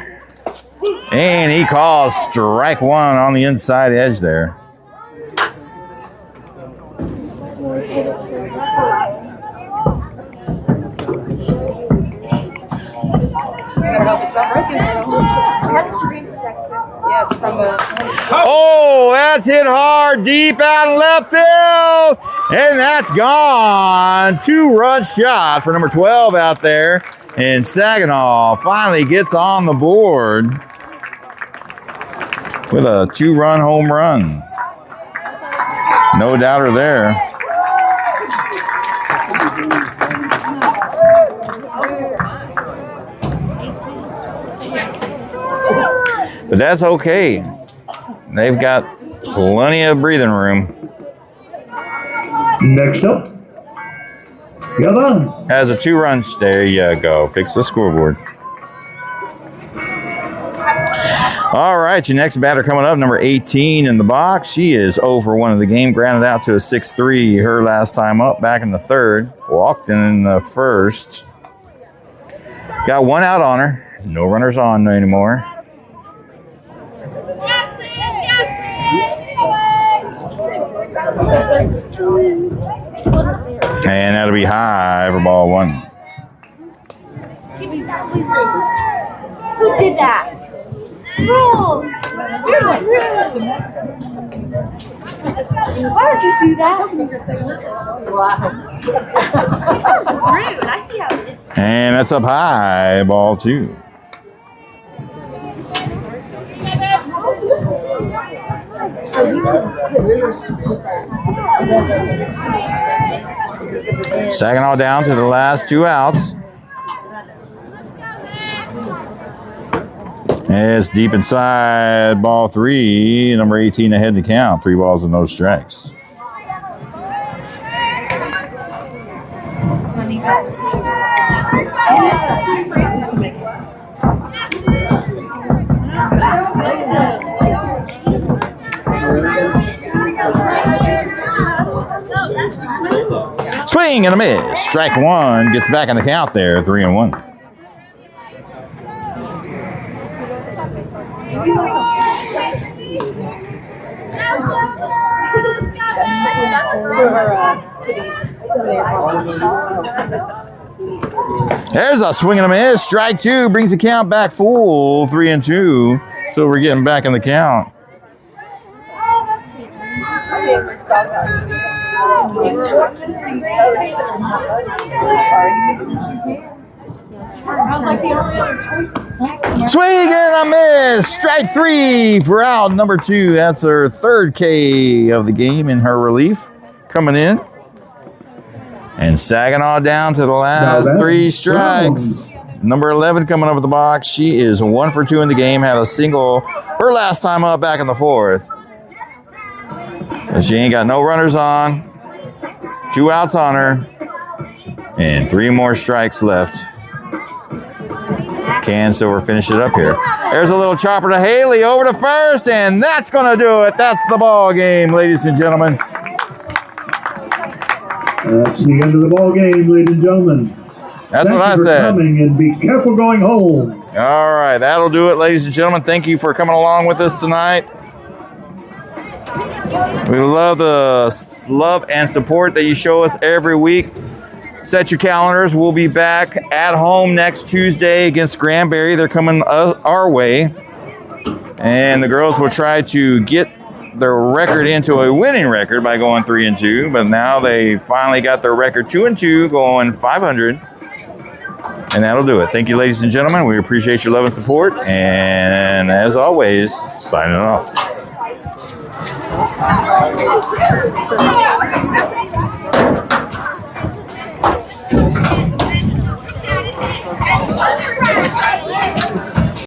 And he calls strike 1 on the inside edge there. Oh, that's hit hard, deep out in left field. And that's gone. 2-run shot for number 12 out there. And Saginaw finally gets on the board with a 2-run home run. No doubter there. But that's okay. They've got plenty of breathing room. Next up, Yvonne. Has a 2-run. There you go. Fix the scoreboard. All right, your next batter coming up, number 18 in the box. She is 0 for 1 of the game, grounded out to a 6-3 her last time up, back in the third. Walked in the first. Got 1 out on her. No runners on anymore. And that'll be high for ball 1. Who did that? Bro, why did you do that? That's rude. I see how it is. And that's up high, ball 2. Saginaw down to the last 2 outs. It's deep inside, ball 3. Number 18 ahead to count. 3 balls and no strikes. Swing and a miss. Strike 1. Gets back on the count there. 3-1. There's a swing and a miss. Strike 2 brings the count back full. 3-2. So we're getting back in the count. Swing and a miss. Strike 3 for out number 2. That's her 3rd K of the game in her relief. Coming in. And Saginaw down to the last 3 strikes. Number 11 coming up with the box. She is 1 for 2 in the game. Had a single her last time up back in the 4th. And she ain't got no runners on. 2 outs on her. And 3 more strikes left. Can Silver finish it up here. There's a little chopper to Haley over to first, and that's going to do it. That's the ball game, ladies and gentlemen. That's the end of the ball game, ladies and gentlemen. That's what I said. Coming and be careful going home. All right, that'll do it, ladies and gentlemen. Thank you for coming along with us tonight. We love the love and support that you show us every week. Set your calendars. We'll be back at home next Tuesday against Granbury. They're coming our way. And the girls will try to get their record into a winning record by going 3-2. But now they finally got their record 2-2, going 500. And that'll do it. Thank you, ladies and gentlemen. We appreciate your love and support. And as always, signing off.